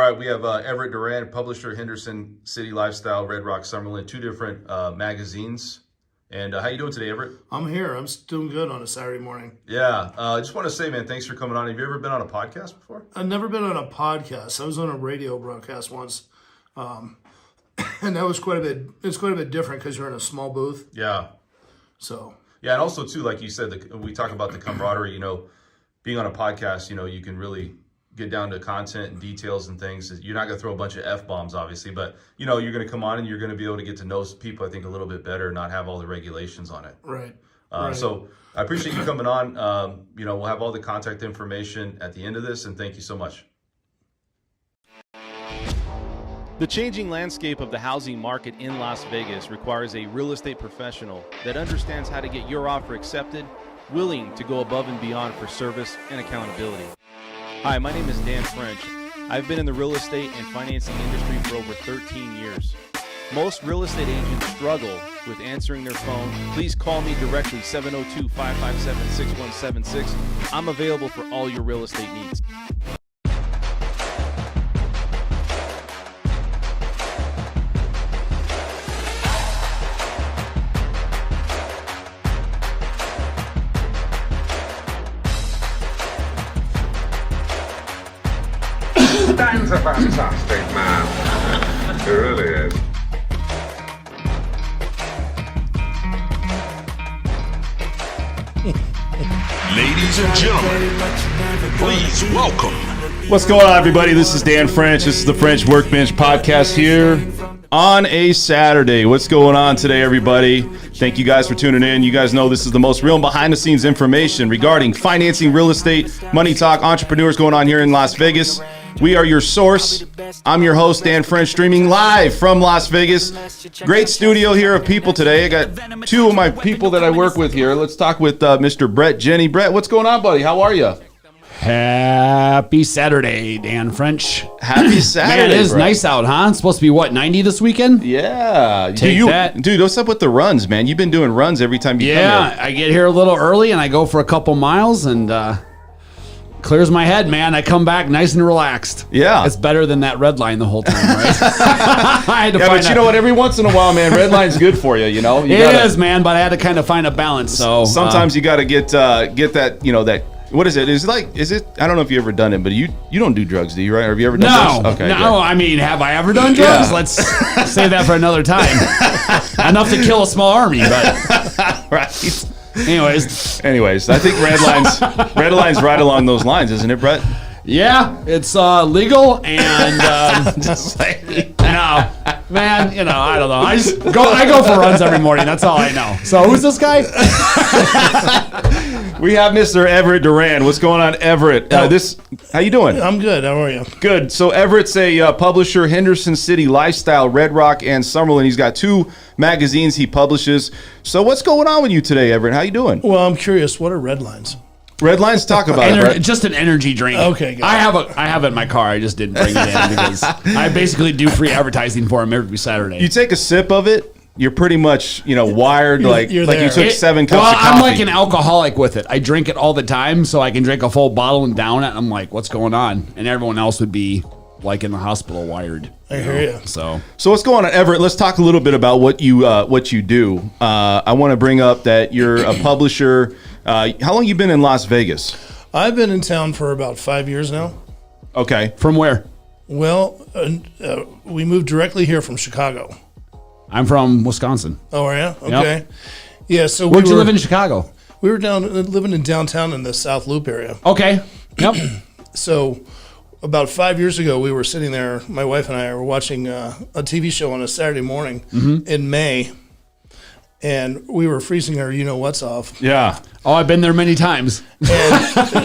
right, we have Everett Dorand, publisher, Henderson, City Lifestyle, Red Rock, Summerlin, 2 different magazines. And how you doing today, Everett? I'm here. I'm doing good on a Saturday morning. Yeah, I just want to say, man, thanks for coming on. Have you ever been on a podcast before? I've never been on a podcast. I was on a radio broadcast once, and that was quite a bit. It's quite a bit different because you're in a small booth. Yeah. So. Yeah, and also too, like you said, we talk about the camaraderie. You know, being on a podcast, you know, you can really get down to content and details and things. You're not going to throw a bunch of F-bombs, obviously, but, you know, you're going to come on and you're going to be able to get to know people, I think, a little bit better and not have all the regulations on it. Right. So I appreciate you coming on. You know, we'll have all the contact information at the end of this, and thank you so much. The changing landscape of the housing market in Las Vegas requires a real estate professional that understands how to get your offer accepted, willing to go above and beyond for service and accountability. Hi, my name is Dan French. I've been in the real estate and financing industry for over 13 years. Most real estate agents struggle with answering their phone. Please call me directly, 702-557-6176. I'm available for all your real estate needs. Dan's a fantastic man. He really is. Ladies and gentlemen, please welcome. What's going on, everybody? This is Dan French. This is the French Workbench Podcast here on a Saturday. What's going on today, everybody? Thank you guys for tuning in. You guys know this is the most real and behind-the-scenes information regarding financing, real estate, money talk, entrepreneurs going on here in Las Vegas. We are your source. I'm your host, Dan French, streaming live from Las Vegas. Great studio here of people today. I got 2 of my people that I work with here. Let's talk with Mr. Bret Jenny. Bret, what's going on, buddy? How are you? Happy Saturday, Dan French. Happy Saturday, Man, it is Bret. nice out, huh? It's supposed to be, what, 90 this weekend? Yeah. Take that. Dude, what's up with the runs, man? You've been doing runs every time you come here. Yeah, I get here a little early, and I go for a couple miles, and clears my head, man. I come back nice and relaxed. Yeah. It's better than that red line the whole time, right? I had to Yeah, find but you know what? Every once in a while, man, red line's good for you, you know? It is, man, but I had to kind of find a balance. So sometimes you got to get that, you know, that. What is it? Is it? I don't know if you ever done it, but you don't do drugs, do you? Right? Or have you ever done drugs? Okay. No. Good. I mean, have I ever done drugs? Yeah. Let's save that for another time. Enough to kill a small army, but Right. Anyways, I think red line's right along those lines, isn't it, Bret? yeah, it's legal and Just like, no, man, you know, I don't know. I go for runs every morning. That's all I know. So who's this guy? we have Mr. Everett Dorand. What's going on, Everett? How you doing? I'm good. How are you? Good. So Everett's a publisher, Henderson, City Lifestyle, Red Rock, and Summerlin. He's got 2 magazines he publishes. So what's going on with you today, Everett? How you doing? Well, I'm curious. What are red lines? Red lines, talk about it, Bret. Just an energy drink. Okay, good. I have it in my car. I just didn't bring it in because I basically do free advertising for him every Saturday. You take a sip of it, you're pretty much, you know, wired like you're you there. took 7 cups of coffee. I'm like an alcoholic with it. I drink it all the time, so I can drink a full bottle and down it. I'm like, what's going on? And everyone else would be like in the hospital wired. I hear you. So what's going on, Everett? Let's talk a little bit about what you do. I want to bring up that you're a publisher. How long you been in Las Vegas? I've been in town for about 5 years now. Okay. from where? Well, we moved directly here from Chicago. I'm from Wisconsin. Oh, are you? Okay. Yeah. So Where'd you live in Chicago? We were living in downtown in the South Loop area. Okay. Yep. So about 5 years ago, we were sitting there. My wife and I were watching a TV show on a Saturday morning in May, and we were freezing our you-know-what's off. Yeah. Oh, I've been there many times. And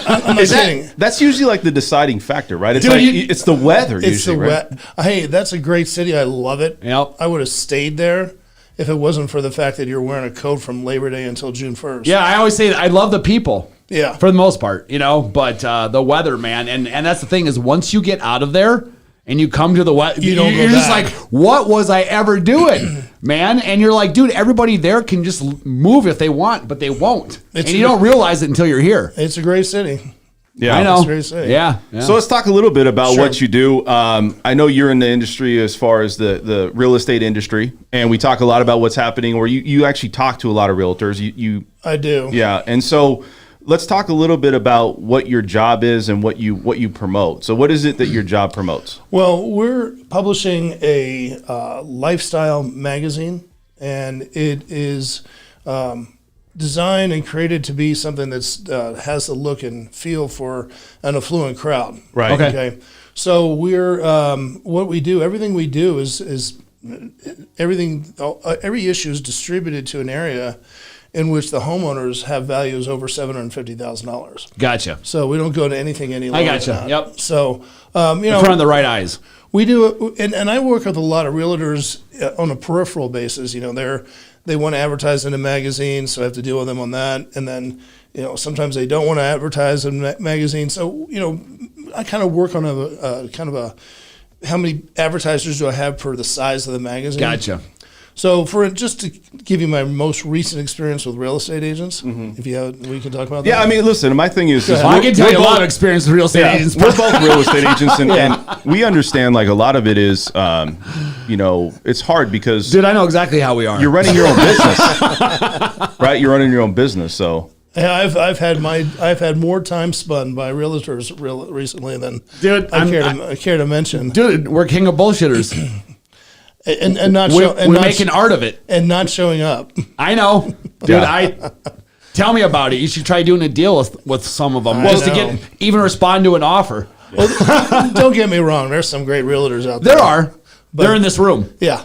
I'm not kidding. That's usually like the deciding factor, right? It's Dude, like it's the weather It's usually, the right? wet. Hey, that's a great city. I love it. Yep. I would have stayed there if it wasn't for the fact that you're wearing a coat from Labor Day until June 1st. Yeah, I always say that I love the people. Yeah. For the most part, you know, but the weather, man, and that's the thing is once you get out of there and you come to the weather, You don't go you're just back. like, what was I ever doing, man? And you're like, dude, everybody there can just move if they want, but they won't. And you don't realize it until you're here. It's a great city. Yeah, I know. It's very safe. Yeah. So let's talk a little bit about Sure. what you do. I know you're in the industry as far as the real estate industry, and we talk a lot about what's happening. Or you actually talk to a lot of realtors. I do. Yeah, and so let's talk a little bit about what your job is and what you promote. So what is it that your job promotes? Well, we're publishing a lifestyle magazine, and it is designed and created to be something that's has the look and feel for an affluent crowd. Right. Okay. So we're what we do. Everything we do is everything. Every issue is distributed to an area in which the homeowners have values over $750,000. Gotcha. So we don't go to anything any lower. I gotcha. than that. Yep. So In front of the right eyes. we do, and I work with a lot of realtors on a peripheral basis. You know, they want to advertise in a magazine, so I have to deal with them on that. And then, you know, sometimes they don't want to advertise in a magazine. So, you know, I kind of work on a how many advertisers do I have per the size of the magazine? Gotcha. So just to give you my most recent experience with real estate agents, if you have, we can talk about that. Yeah, I mean, listen, my thing is ahead. I can tell you a we're lot both- of experience with real estate agents. We're both real estate agents, and we understand like a lot of it is, you know, it's hard because Dude, I know exactly how we are. you're running your own business, right? You're running your own business, so Yeah, I've had more time spun by realtors recently than Dude, I care to mention. Dude, we're king of bullshitters. And not We're, show, and we're not making art of it. and not showing up. I know. Dude, Yeah. tell me about it. You should try doing a deal with some of them I just to know. get even respond to an offer. Well, don't get me wrong. There's some great realtors out there. There are. They're in this room. Yeah.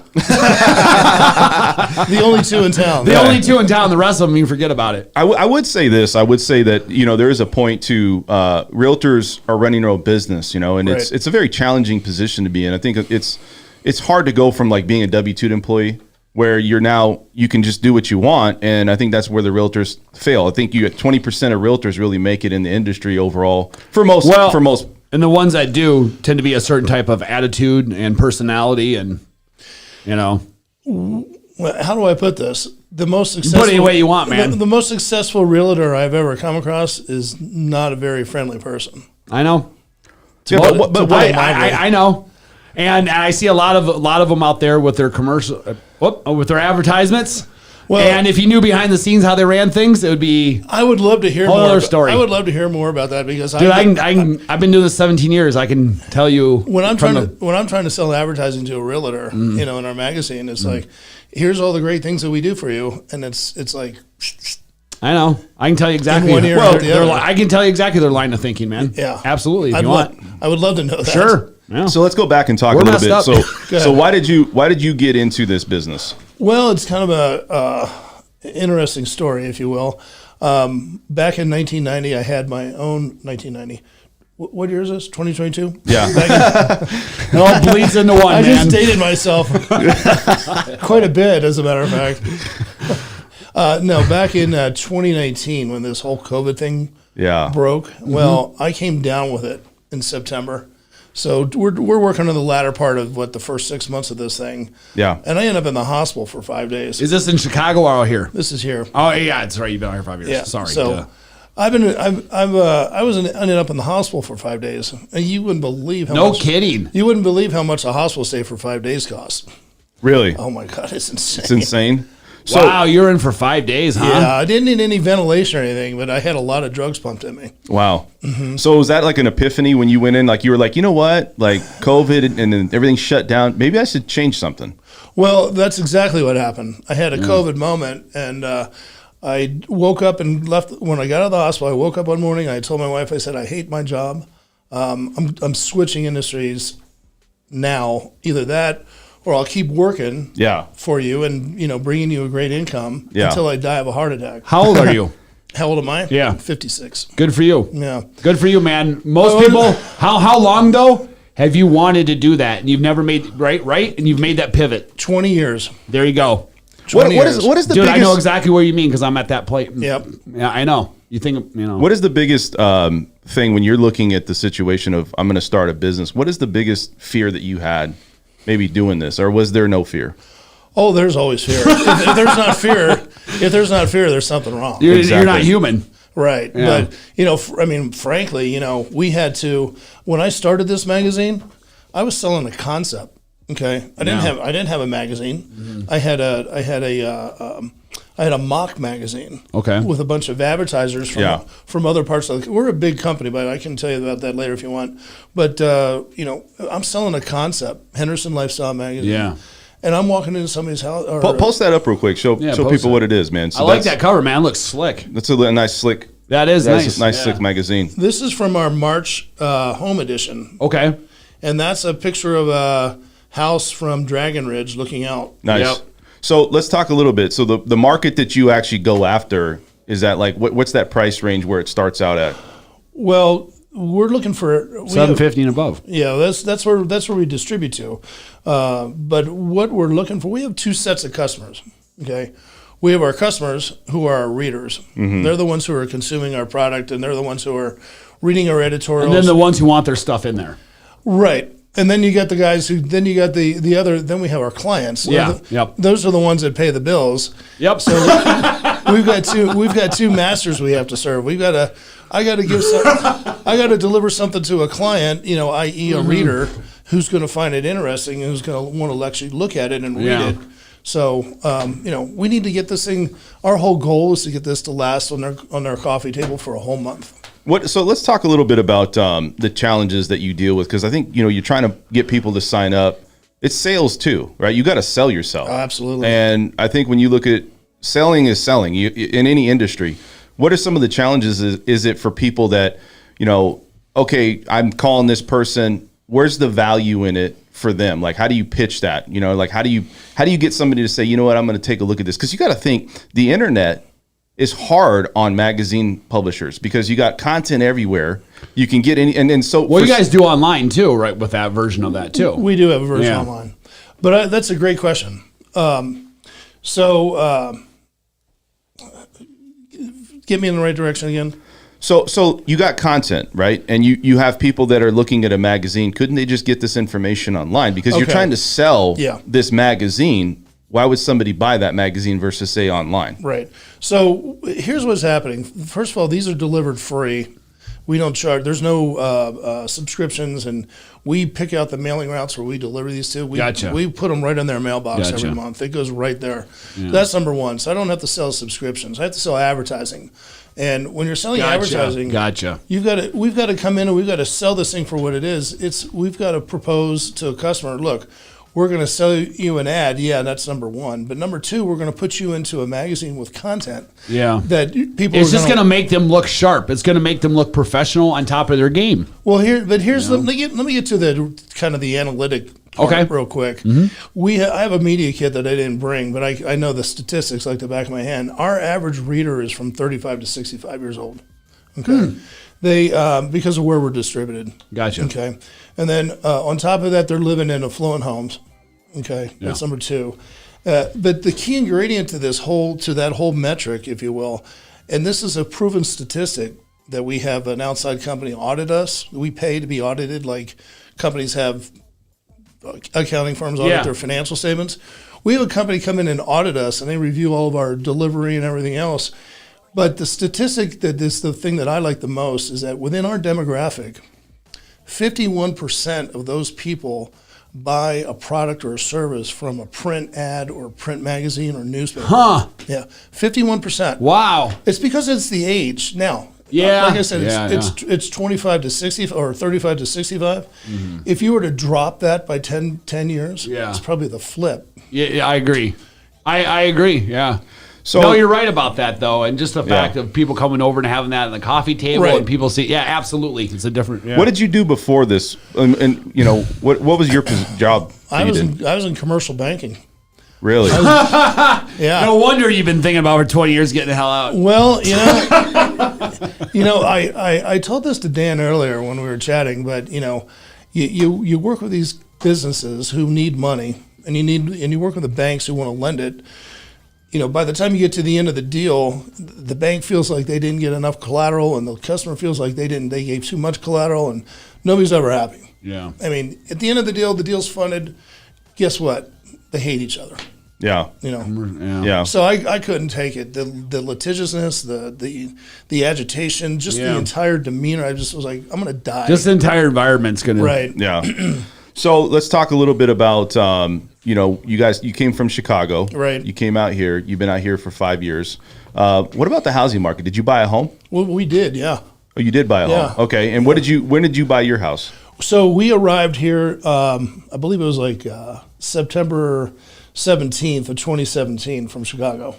The only two in town. The only two in town. The rest of them, you can forget about it. I would say this. I would say that, you know, there is a point to realtors are running their own business, you know, and Right. it's a very challenging position to be in. I think it's hard to go from like being a W-2 employee where you can just do what you want, and I think that's where the realtors fail. I think 20% of realtors really make it in the industry overall for most. And the ones that do tend to be a certain type of attitude and personality, and you know. Well, how do I put this? The most successful. Put it any way you want, man. The most successful realtor I've ever come across is not a very friendly person. I know. Yeah, but I know, and I see a lot of them out there with their commercial, with their advertisements. Well, and if you knew behind the scenes how they ran things, it would be. I would love to hear Whole more. other story. I would love to hear more about that because Dude, I've been doing this 17 years. I can tell you when I'm trying to sell advertising to a realtor, you know, in our magazine, it's like, here's all the great things that we do for you, and it's like, I know. I can tell you exactly. In one ear out the other. I can tell you exactly their line of thinking, man. Yeah, absolutely. If you want, I would love to know that. sure. Yeah. So let's go back and talk We're a little bit. messed up. So why did you get into this business? Well, it's kind of a interesting story, if you will. Back in 1990, I had my own 1990. What year is this? 2022? Yeah. It all bleeds into one, I man. just dated myself quite a bit, as a matter of fact. No, back in 2019, when this whole COVID thing broke, well, I came down with it in September. So we're working on the latter part of the first 6 months of this thing. Yeah. And I ended up in the hospital for 5 days. Is this in Chicago or out here? This is here. Oh yeah, that's right. You've been out here 5 years. Yeah. Sorry. So ended up in the hospital for 5 days, and you wouldn't believe how No much. kidding. You wouldn't believe how much a hospital stay for 5 days costs. Really? Oh my God, it's insane. It's insane. So, Wow, you're in for 5 days, huh? Yeah, I didn't need any ventilation or anything, but I had a lot of drugs pumped in me. wow. So was that like an epiphany when you went in? Like you were like, you know what? Like COVID and then everything shut down. Maybe I should change something. Well, that's exactly what happened. I had a COVID moment, and I woke up and left. When I got out of the hospital, I woke up one morning. I told my wife, I said, I hate my job. I'm switching industries now. Either that, or I'll keep working for you and bringing you a great income until I die of a heart attack. How old are you? How old am I? Yeah. 56. Good for you. Yeah. Good for you, man. Most people. How long though have you wanted to do that and you've never made right and you've made that pivot? 20 years. There you go. 20 years. What is the Dude, biggest? I know exactly where you mean because I'm at that plate. Yep. Yeah, I know. You think What is the biggest thing when you're looking at the situation of I'm going to start a business? What is the biggest fear that you had maybe doing this, or was there no fear? Oh, there's always fear. if there's not fear, there's something wrong. You're not human. Right. Yeah. But, frankly, we had to, when I started this magazine, I was selling a concept. Okay. I didn't have a magazine. Mm-hmm. I had a mock magazine. Okay. With a bunch of advertisers from other parts of we're a big company, but I can tell you about that later if you want. But, I'm selling a concept, Henderson Lifestyle Magazine. Yeah. And I'm walking into somebody's house. Post that up real quick. Show people what it is, man. So I like that cover, man. It looks slick. That's a nice slick. That is nice. A nice slick magazine. This is from our March home edition. Okay. And that's a picture of a house from Dragon Ridge looking out. Nice. Yep. So let's talk a little bit. So the market that you actually go after, is that like, what's that price range where it starts out at? Well, we're looking for $750 and above. Yeah, that's where we distribute to. But what we're looking for, we have two sets of customers. Okay, we have our customers who are our readers. Mm-hmm. They're the ones who are consuming our product, and they're the ones who are reading our editorials. And then the ones who want their stuff in there. Right. And then you got the guys who. Then you got the other. Then we have our clients. Yeah. Yep. Those are the ones that pay the bills. Yep. So we've got two masters we have to serve. I got to deliver something to a client, i.e. a reader who's going to find it interesting and who's going to want to actually look at it and read it. So, we need to get this thing. Our whole goal is to get this to last on their coffee table for a whole month. So let's talk a little bit about the challenges that you deal with, because I think you're trying to get people to sign up. It's sales too, right? You got to sell yourself. Oh, absolutely. And I think when you look at selling is selling in any industry. What are some of the challenges? Is it for people that, okay, I'm calling this person. Where's the value in it for them? Like, how do you pitch that? Like how do you get somebody to say, you know what, I'm going to take a look at this? Because you got to think the internet is hard on magazine publishers because you got content everywhere. You can get any, and so. Well, you guys do online too, right? With that version of that too. We do have a version online, but that's a great question. Get me in the right direction again. So you got content, right? And you have people that are looking at a magazine. Couldn't they just get this information online? Because you're trying to sell this magazine. Why would somebody buy that magazine versus, say, online? Right. So here's what's happening. First of all, these are delivered free. We don't charge. There's no subscriptions, and we pick out the mailing routes where we deliver these to. We put them right in their mailbox every month. It goes right there. Yeah. That's number one. So I don't have to sell subscriptions. I have to sell advertising. And when you're selling advertising, we've got to come in and we've got to sell this thing for what it is. We've got to propose to a customer, look, we're going to sell you an ad. Yeah, that's number one. But number two, we're going to put you into a magazine with content. Yeah. That people. It's just going to make them look sharp. It's going to make them look professional on top of their game. Well, here's let me get to the kind of the analytic part real quick. Mm-hmm. I have a media kit that I didn't bring, but I know the statistics like the back of my hand. Our average reader is from 35 to 65 years old. Okay. They because of where we're distributed. Gotcha. Okay. And then on top of that, they're living in affluent homes. Okay. Yeah. That's number two. But the key ingredient to that whole metric, if you will, and this is a proven statistic that we have an outside company audit us. We pay to be audited like companies have accounting firms audit their financial statements. We have a company come in and audit us, and they review all of our delivery and everything else. But the statistic that is the thing that I like the most is that within our demographic, 51% of those people buy a product or a service from a print ad or print magazine or newspaper. Huh. Yeah, 51%. Wow. It's because it's the age. Now, like I said, it's 25 to 60 or 35 to 65. Mm-hmm. If you were to drop that by 10 years, it's probably the flip. Yeah, I agree. I agree, yeah. So, no, you're right about that, though, and just the fact of people coming over and having that on the coffee table, and people see, absolutely, it's a different. Yeah. What did you do before this? And what was your job? I was in commercial banking. Really? No wonder you've been thinking about for 20 years getting the hell out. Well, I told this to Dan earlier when we were chatting, but you work with these businesses who need money, and you work with the banks who want to lend it. By the time you get to the end of the deal, the bank feels like they didn't get enough collateral, and the customer feels like they gave too much collateral, and nobody's ever happy. Yeah. I mean, at the end of the deal's funded. Guess what? They hate each other. Yeah. You know. Yeah. So I couldn't take it. The litigiousness, the agitation, just the entire demeanor. I just was like, I'm going to die. Just the entire environment's going to. Right. Yeah. So let's talk a little bit about, you came from Chicago. Right. You came out here. You've been out here for 5 years. What about the housing market? Did you buy a home? Well, we did, yeah. Oh, you did buy a home. Okay. And when did you buy your house? So we arrived here, I believe it was like September 17th of 2017 from Chicago.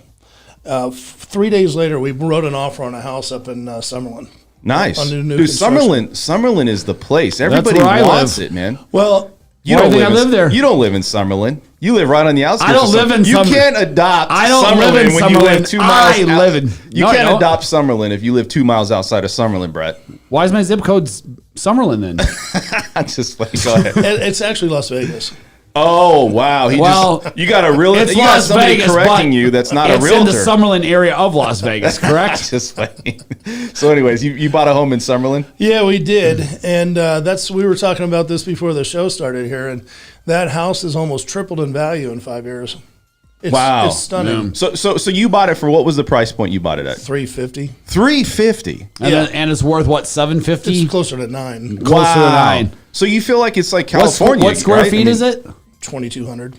3 days later, we wrote an offer on a house up in Summerlin. Nice. Under new Dude, construction. Summerlin is the place. Everybody where I wants live. it, man. Well, You Why don't do I live live there? You don't live in Summerlin. You live right on the outskirts. I don't of live in You Summerlin. can't adopt I don't Summerlin live in when you live Summerlin. 2 miles. I live in- You No, I can't don't. adopt Summerlin if you live 2 miles outside of Summerlin, Brett. Why is my zip code Summerlin then? Just like, go ahead. it's actually Las Vegas. Oh wow! You got a real. It's You got Las somebody Vegas, correcting but you. That's not a it's realtor. in the Summerlin area of Las Vegas, correct? Just funny. So, anyways, you bought a home in Summerlin. Yeah, we did, and we were talking about this before the show started here, and that house has almost tripled in value in 5 years. Wow, it's stunning. So you bought it for what was the price point you bought it at? $350. $350. And it's worth what, $750? It's closer to $9. Closer to $9. So you feel like it's like California? What square right? feet is it? 2,200.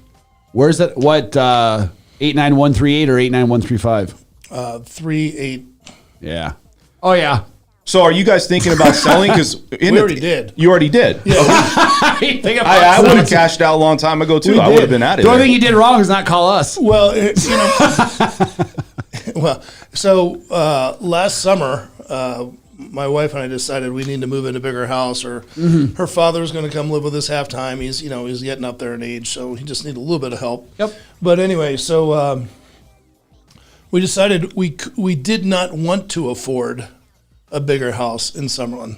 Where's that? What 89138 or 89135? 3.8. Yeah. Oh yeah. So are you guys thinking about selling? Because We already did. You already did. Yeah, I would have cashed out a long time ago too. We I would have did. been at it. The only thing you did wrong is not call us. well, so last summer, my wife and I decided we need to move in a bigger house, or her father's going to come live with us half time. He's getting up there in age, so he just needed a little bit of help. Yep. But anyway, so we decided we did not want to afford a bigger house in Summerlin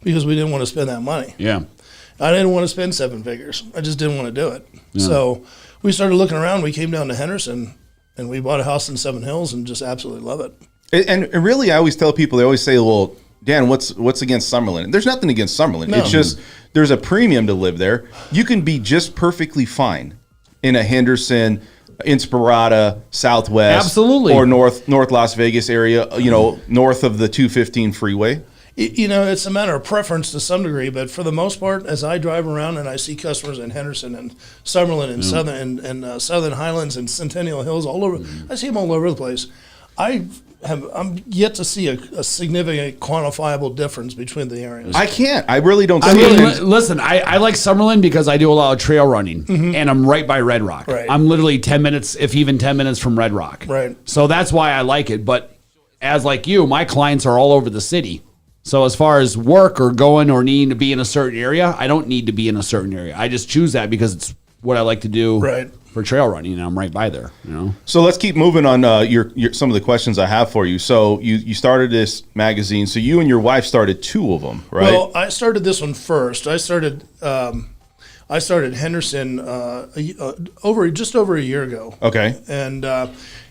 because we didn't want to spend that money. Yeah. I didn't want to spend 7 figures. I just didn't want to do it. Yeah. So we started looking around. We came down to Henderson, and we bought a house in Seven Hills and just absolutely love it. And really, I always tell people, they always say, well, Dan, what's against Summerlin? There's nothing against Summerlin. No. It's just there's a premium to live there. You can be just perfectly fine in a Henderson, Inspirata, Southwest, absolutely, or North Las Vegas area, north of the 215 freeway. It's a matter of preference to some degree, but for the most part, as I drive around and I see customers in Henderson and Summerlin and Southern Highlands and Centennial Hills all over, I see them all over the place. I'm yet to see a significant quantifiable difference between the areas. I can't. I really don't see it. Listen, I like Summerlin because I do a lot of trail running, and I'm right by Red Rock. Right. I'm literally 10 minutes, if even 10 minutes from Red Rock. Right. So that's why I like it. But as like you, my clients are all over the city. So as far as work or going or needing to be in a certain area, I don't need to be in a certain area. I just choose that because it's what I like to do for trail running, and I'm right by there. So let's keep moving on your some of the questions I have for you. So you started this magazine. So you and your wife started 2 of them, right? Well, I started this one first. I started Henderson just over a year ago. Okay. And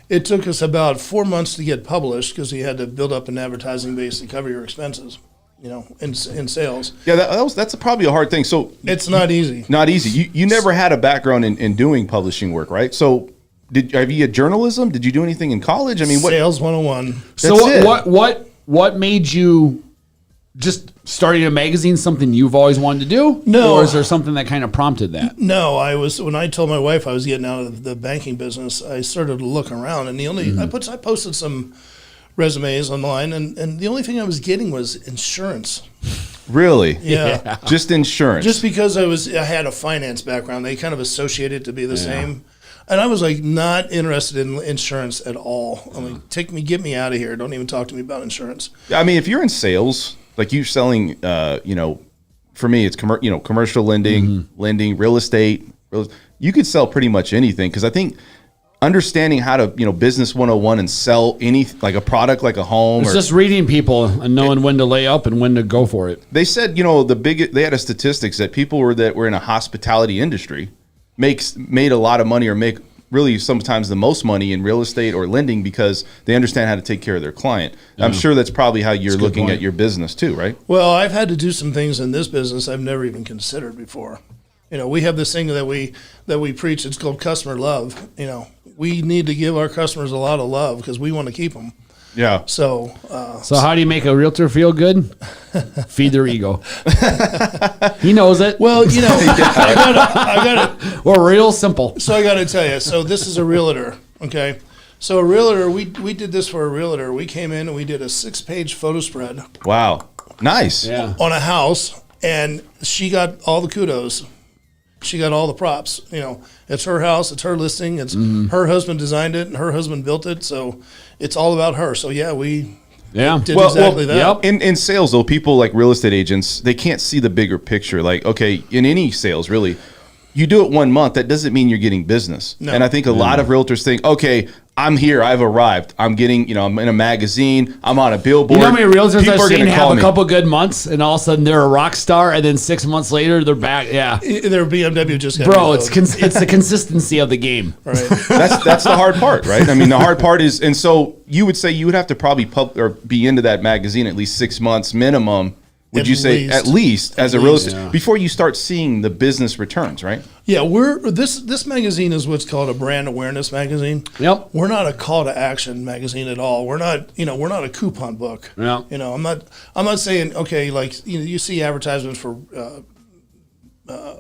it took us about 4 months to get published because you had to build up an advertising base to cover your expenses, in sales. Yeah, that's probably a hard thing. So it's not easy. Not easy. You never had a background in doing publishing work, right? So have you had journalism? Did you do anything in college? I mean, Sales 101. So what made you just starting a magazine something you've always wanted to do? No. Or is there something that kind of prompted that? No, when I told my wife I was getting out of the banking business, I started looking around, and I posted some resumes online, and the only thing I was getting was insurance. Really? Yeah. Just insurance. Just because I had a finance background, they kind of associated it to be the same. And I was like not interested in insurance at all. I'm like, get me out of here. Don't even talk to me about insurance. I mean, if you're in sales, like you're selling, for me, it's commercial lending, real estate. You could sell pretty much anything, because I think understanding how to, business 101 and sell like a product, like a home. It's just reading people and knowing when to lay up and when to go for it. They said, they had a statistics that people that were in a hospitality industry made a lot of money, or make really sometimes the most money in real estate or lending, because they understand how to take care of their client. Yeah. I'm sure that's probably how you're looking at your business too, right? Well, I've had to do some things in this business I've never even considered before. We have this thing that we preach. It's called customer love. We need to give our customers a lot of love because we want to keep them. Yeah. So how do you make a realtor feel good? Feed their ego. He knows it. well, I got it. We're real simple. So I got to tell you. So this is a realtor. Okay. So a realtor, we did this for a realtor. We came in and we did a 6-page photo spread Wow. Nice. Yeah. on a house, and she got all the kudos. She got all the props. It's her house, it's her listing, it's her husband designed it, and her husband built it. So it's all about her. So yeah, we did exactly that. Yep. In sales, though, people like real estate agents, they can't see the bigger picture. Like, okay, in any sales, really, you do it 1 month, that doesn't mean you're getting business. No. And I think a lot of realtors think, okay, I'm here, I've arrived. I'm getting, I'm in a magazine, I'm on a billboard. You know how many realtors People I've are seen gonna have call a me. couple good months and all of a sudden they're a rock star and then 6 months later they're back. Yeah. Their BMW just got Bro, reloaded. it's the consistency of the game. Right. That's the hard part, right? I mean, the hard part is, and so you would say you would have to probably or be into that magazine at least 6 months minimum. Would you say at least as a real estate before you start seeing the business returns, right? Yeah, this magazine is what's called a brand awareness magazine. Yep. We're not a call to action magazine at all. We're not a coupon book. Yeah. I'm not saying, okay, like you see advertisements for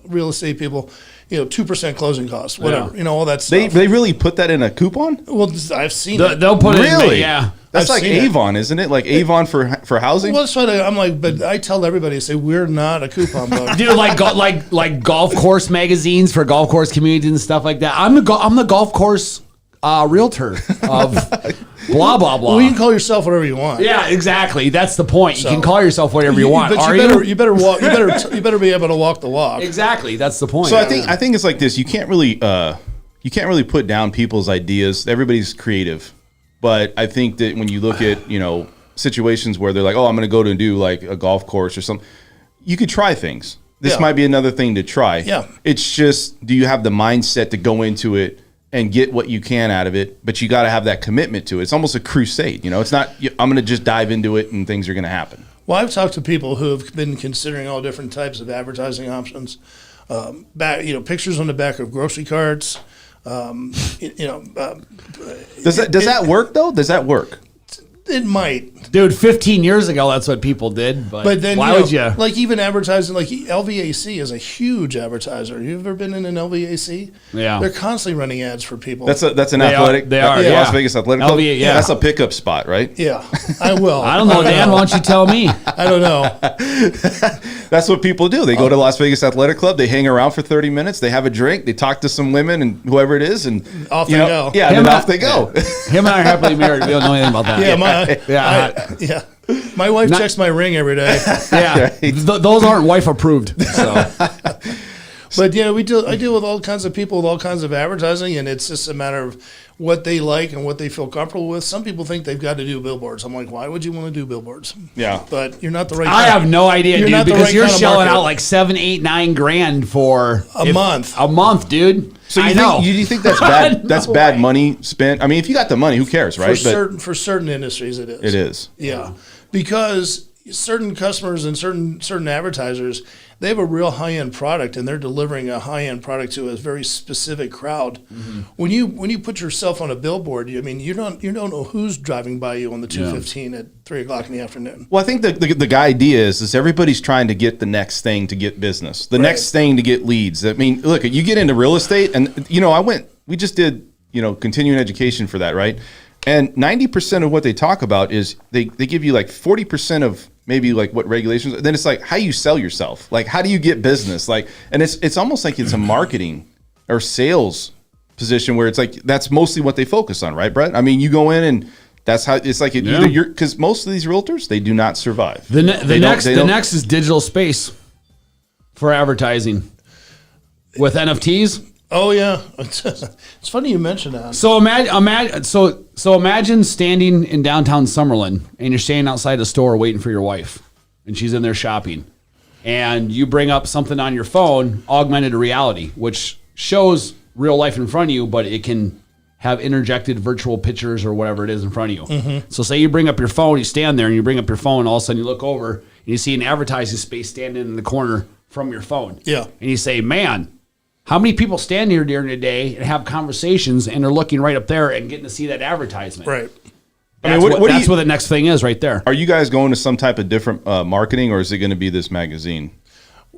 real estate people, 2% closing costs, whatever, all that stuff. They really put that in a coupon? Well, I've seen it. They'll put it Really? in, yeah. That's I've like seen it. Avon, isn't it? Like Avon for housing? Well, that's what I'm like, but I tell everybody, I say, we're not a coupon book. Dude, like golf course magazines for golf course communities and stuff like that. I'm the golf course realtor of blah blah blah. Well, you can call yourself whatever you want. Yeah, exactly. That's the point. You So- can call yourself whatever you want. But Are you better walk. You better be able to walk the walk. Exactly. That's the point. So I think it's like this. You can't really put down people's ideas. Everybody's creative, but I think that when you look at situations where they're like, oh, I'm going to go to do like a golf course or something, you could try things. This Yeah. might be another thing to try. Yeah. It's just, do you have the mindset to go into it and get what you can out of it? But you got to have that commitment to it. It's almost a crusade. It's not, I'm going to just dive into it and things are going to happen. Well, I've talked to people who have been considering all different types of advertising options. Pictures on the back of grocery carts. Does that work though? Does that work? It might, Dude, 15 years ago, that's what people did. but then why would you? like even advertising? Like LVAC is a huge advertiser. You ever been in an LVAC? Yeah. they're constly running ads for people. That's an They athletic. are, the yeah. Las Vegas Athletic Club. LVA, yeah. That's a pickup spot, right? yeah, I will. I don't know, Dan. Why don't you tell me? I don't know. That's what people do. They go to Las Vegas Athletic Club. They hang around for 30 minutes. They have a drink. They talk to some women and whoever it is, and Off they go. Yeah, and then off they go. Him and I are happily married. We don't know anything about that. Yeah, my wife checks my ring every day. Yeah. Those aren't wife approved. So. But yeah, I deal with all kinds of people with all kinds of advertising, and it's just a matter of what they like and what they feel comfortable with. Some people think they've got to do billboards. I'm like, why would you want to do billboards? Yeah. But you're not the right. I have no idea, You're dude, not the because right you're kind of shelling marketer. out like 7, 8, 9 grand for A month. A month, dude. So I you know. think, you think that's bad? That's No bad way. money spent. I mean, if you got the money, who cares, right? For certain industries, it is. It is. Yeah, because certain customers and certain advertisers, they have a real high end product, and they're delivering a high end product to a very specific crowd. Mm-hmm. When you put yourself on a billboard, you don't know who's driving by you on the 215 at 3:00 in the afternoon. Well, I think the idea is everybody's trying to get the next thing to get business, the next thing to get leads. I mean, look, you get into real estate, and we just did continuing education for that, right? And 90% of what they talk about is they give you like 40% of maybe like what regulations. Then it's like how you sell yourself, like how do you get business, like, and it's almost like it's a marketing or sales position where it's like that's mostly what they focus on, right, Brett? I mean, you go in and that's how it's like either you're because most of these realtors they do not survive. The next is digital space for advertising with NFTs. Oh yeah, it's funny you mention that. So imagine standing in downtown Summerlin and you're standing outside a store waiting for your wife, and she's in there shopping, and you bring up something on your phone, augmented reality, which shows real life in front of you, but it can have interjected virtual pictures or whatever it is in front of you. Mm-hmm. So say you bring up your phone, you stand there and you bring up your phone, all of a sudden you look over and you see an advertising space standing in the corner from your phone. Yeah. And you say, man, how many people stand here during the day and have conversations and are looking right up there and getting to see that advertisement? Right. That's, that's what the next thing is right there. Are you guys going to some type of different marketing, or is it going to be this magazine?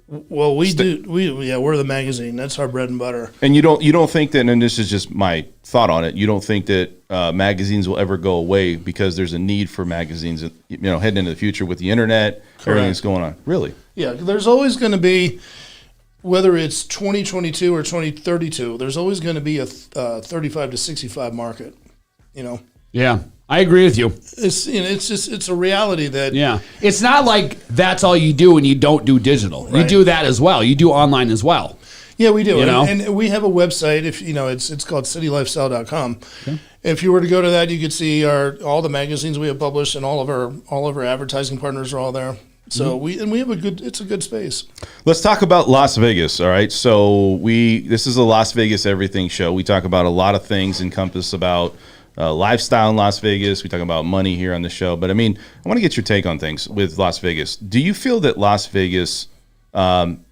Well, we're the magazine. That's our bread and butter. And you don't think that, and this is just my thought on it, you don't think that magazines will ever go away because there's a need for magazines, heading into the future with the internet, everything that's going on. Really? Yeah, there's always going to be, whether it's 2022 or 2032, there's always going to be a 35 to 65 market, Yeah. I agree with you. It's a reality that it's not like that's all you do and you don't do digital. Right. You do that as well. You do online as well. Yeah, we do. And we have a website. If it's called citylifestyle.com. Okay. If you were to go to that, you could see all the magazines we have published, and all of our advertising partners are all there. So we have it's a good space. Let's talk about Las Vegas. All right. So this is a Las Vegas everything show. We talk about a lot of things encompass about lifestyle in Las Vegas. We talk about money here on the show, but I want to get your take on things with Las Vegas. Do you feel that Las Vegas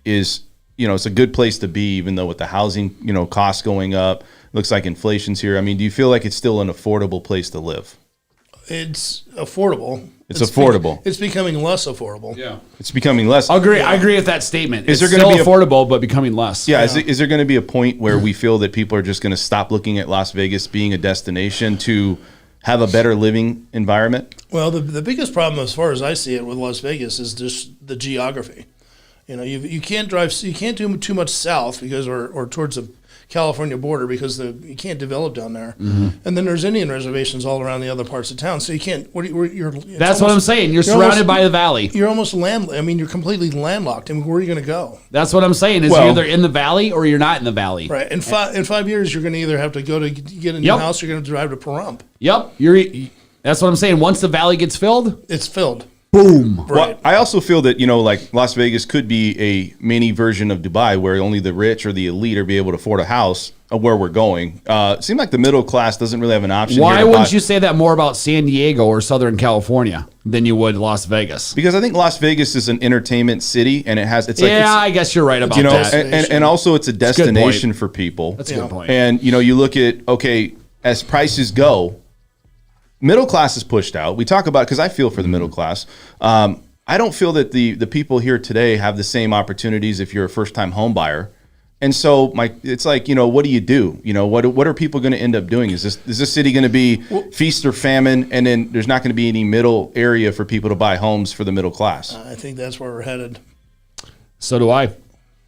is, it's a good place to be, even though with the housing, costs going up, looks like inflation's here. Do you feel like it's still an affordable place to live? It's affordable. It's affordable. It's becoming less affordable. Yeah, it's becoming less. I agree with that statement. Is it's there going to be affordable, but becoming less? Yeah. Is there going to be a point where we feel that people are just going to stop looking at Las Vegas being a destination to have a better living environment? Well, the biggest problem, as far as I see it, with Las Vegas is just the geography. You can't do too much south because or towards the California border because you can't develop down there. Mm-hmm. And then there's Indian reservations all around the other parts of town, so you can't. That's what I'm saying. You're surrounded by the valley. You're almost you're completely landlocked. Where are you going to go? That's what I'm saying. You're either in the valley or you're not in the valley. Right. In 5 years, you're going to either have to go to get a new house, or you're going to drive to Pahrump. Yep. That's what I'm saying. Once the valley gets filled, it's filled. Boom. Right. Well, I also feel that, like Las Vegas could be a mini version of Dubai where only the rich or the elite are be able to afford a house where we're going. It seems like the middle class doesn't really have an option. Why wouldn't you say that more about San Diego or Southern California than you would Las Vegas? Because I think Las Vegas is an entertainment city, and I guess you're right about that. And also it's a destination for people. That's a good point. And, you look at, as prices go, middle class is pushed out. We talk about, because I feel for the middle class. I don't feel that the people here today have the same opportunities if you're a first-time home buyer. And so it's like, what do you do? What are people going to end up doing? Is this city going to be feast or famine, and then there's not going to be any middle area for people to buy homes for the middle class? I think that's where we're headed. So do I.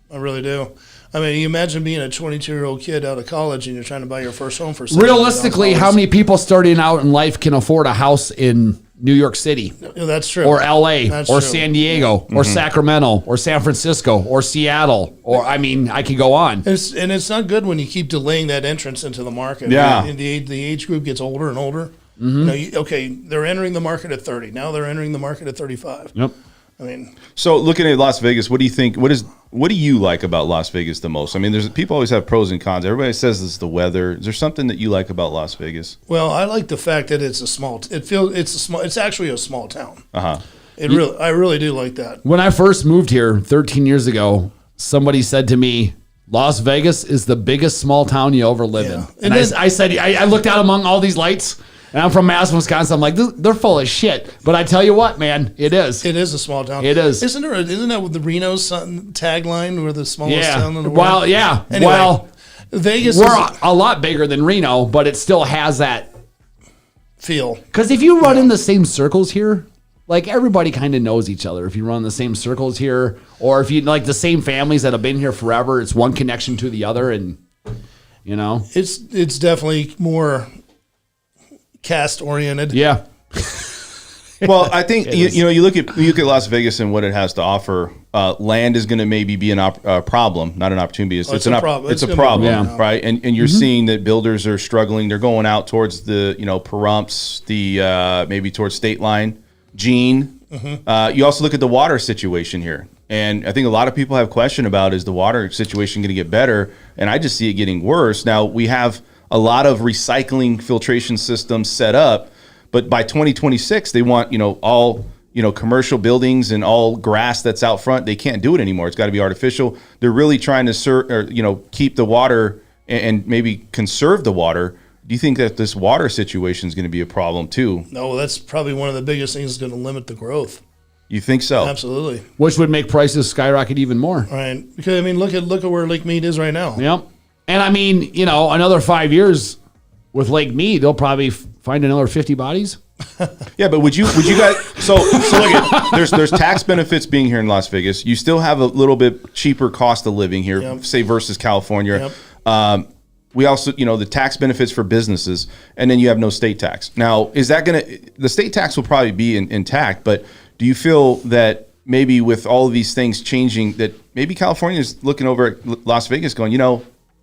I really do. You imagine being a 22-year-old kid out of college and you're trying to buy your first home for $700. Realistically, how many people starting out in life can afford a house in New York City? That's true. Or LA, or San Diego, or Sacramento, or San Francisco, or Seattle, or I could go on. And it's not good when you keep delaying that entrance into the market. Yeah. And the age group gets older and older. Mm-hmm. They're entering the market at 30. Now they're entering the market at 35. Yep. So looking at Las Vegas, what do you think? What do you like about Las Vegas the most? There's people always have pros and cons. Everybody says it's the weather. Is there something that you like about Las Vegas? Well, I like the fact that it's it's actually a small town. I really do like that. When I first moved here 13 years ago, somebody said to me, Las Vegas is the biggest small town you ever live in. And I said, I looked out among all these lights. And I'm from Madison, Wisconsin. I'm like, they're full of shit. But I tell you what, man, it is. It is a small town. It is. Isn't that with the Reno's tagline? We're the smallest town in the world. Well, yeah. Anyway, Vegas we're a lot bigger than Reno, but it still has that feel. Because if you run in the same circles here, everybody kind of knows each other. If you run the same circles here, or if you the same families that have been here forever, it's one connection to the other, and it's definitely more cast oriented. Yeah. Well, I think you look at Las Vegas and what it has to offer. Land is going to maybe be a problem, not an opportunity. It's a problem, right? And you're seeing that builders are struggling. They're going out towards the Pahrumps, maybe towards State Line, Gene. You also look at the water situation here, and I think a lot of people have question about, is the water situation going to get better? And I just see it getting worse. Now we have a lot of recycling filtration systems set up, but by 2026 they want all commercial buildings and all grass that's out front. They can't do it anymore. It's got to be artificial. They're really trying to keep the water and maybe conserve the water. Do you think that this water situation is going to be a problem too? No, that's probably one of the biggest things that's going to limit the growth. You think so? Absolutely. Which would make prices skyrocket even more. Right. Because, I mean, look at where Lake Mead is right now. Yep. And I mean, another 5 years with Lake Mead, they'll probably find another 50 bodies. Yeah, but would you guys? So look at there's tax benefits being here in Las Vegas. You still have a little bit cheaper cost of living here, Yep. say versus California. Yep. We also, the tax benefits for businesses, and then you have no state tax. Now, is that the state tax will probably be intact, but do you feel that maybe with all of these things changing, that maybe California is looking over at Las Vegas going,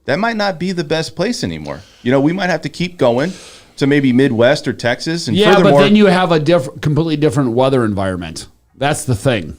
that might not be the best place anymore. We might have to keep going to maybe Midwest or Texas. And yeah, but then you have a completely different weather environment. That's the thing.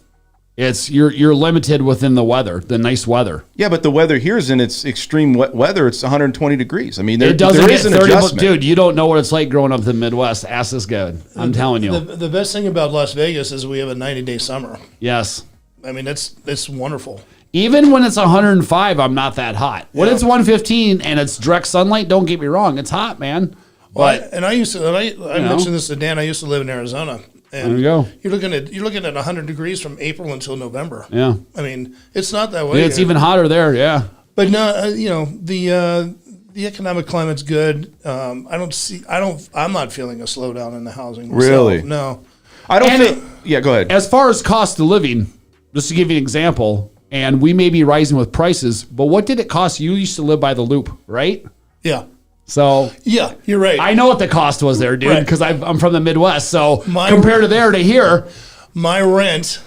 It's you're limited within the weather, the nice weather. Yeah, but the weather here is in its extreme weather. It's 120 degrees. I mean, it doesn't there get is an 30. adjustment. Dude, you don't know what it's like growing up in the Midwest. Ask this guy. I'm telling you. The best thing about Las Vegas is we have a 90-day summer. Yes. I mean, it's wonderful. Even when it's 105, I'm not that hot. When it's 115 and it's direct sunlight, don't get me wrong, it's hot, man. But I mentioned this to Dan. I used to live in Arizona. And there you go. You're looking at 100 degrees from April until November. Yeah. I mean, it's not that way. It's even hotter there. Yeah. But no, the economic climate's good. I'm not feeling a slowdown in the housing. Really? No. I don't think. Yeah, go ahead. As far as cost of living, just to give you an example, and we may be rising with prices, but what did it cost? You used to live by the Loop, right? Yeah. So yeah, you're right. I know what the cost was there, dude, because I'm from the Midwest. So compared to there to here, my rent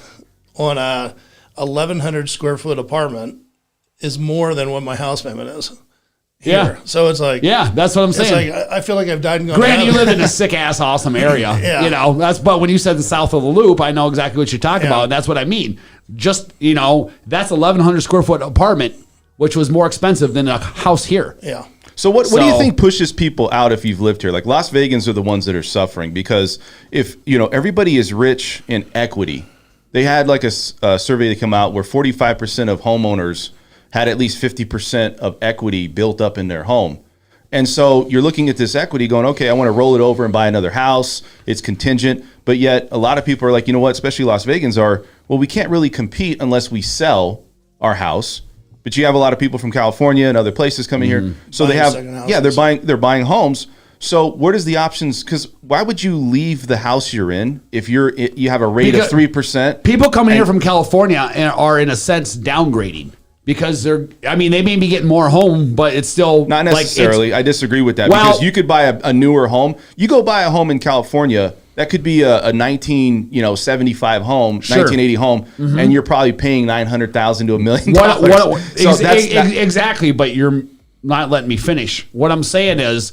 on a 1,100 square foot apartment is more than what my house payment is. Here. Yeah. So it's like, yeah, that's what I'm saying. It's like I feel like I've died and gone. Granted, you live in a sick ass awesome area. Yeah. But when you said the south of the Loop, I know exactly what you're talking about, and that's what I mean. Just that's 1,100 square foot apartment, which was more expensive than a house here. Yeah. So what do you think pushes people out if you've lived here? Like Las Vegans are the ones that are suffering because if everybody is rich in equity. They had like a survey that come out where 45% of homeowners had at least 50% of equity built up in their home. And so you're looking at this equity going, okay, I want to roll it over and buy another house. It's contingent. But yet a lot of people are like, you know what, especially Las Vegans are, well, we can't really compete unless we sell our house. But you have a lot of people from California and other places coming here. So they have, they're buying homes. So where does the options, because why would you leave the house you're in if you have a rate of 3%? People coming here from California are in a sense downgrading. Because they may be getting more home, but it's still not necessarily. I disagree with that because you could buy a newer home. You go buy a home in California, that could be a 1975 home, 1980 home, and you're probably paying $900,000 to $1 million. Exactly, but you're not letting me finish. What I'm saying is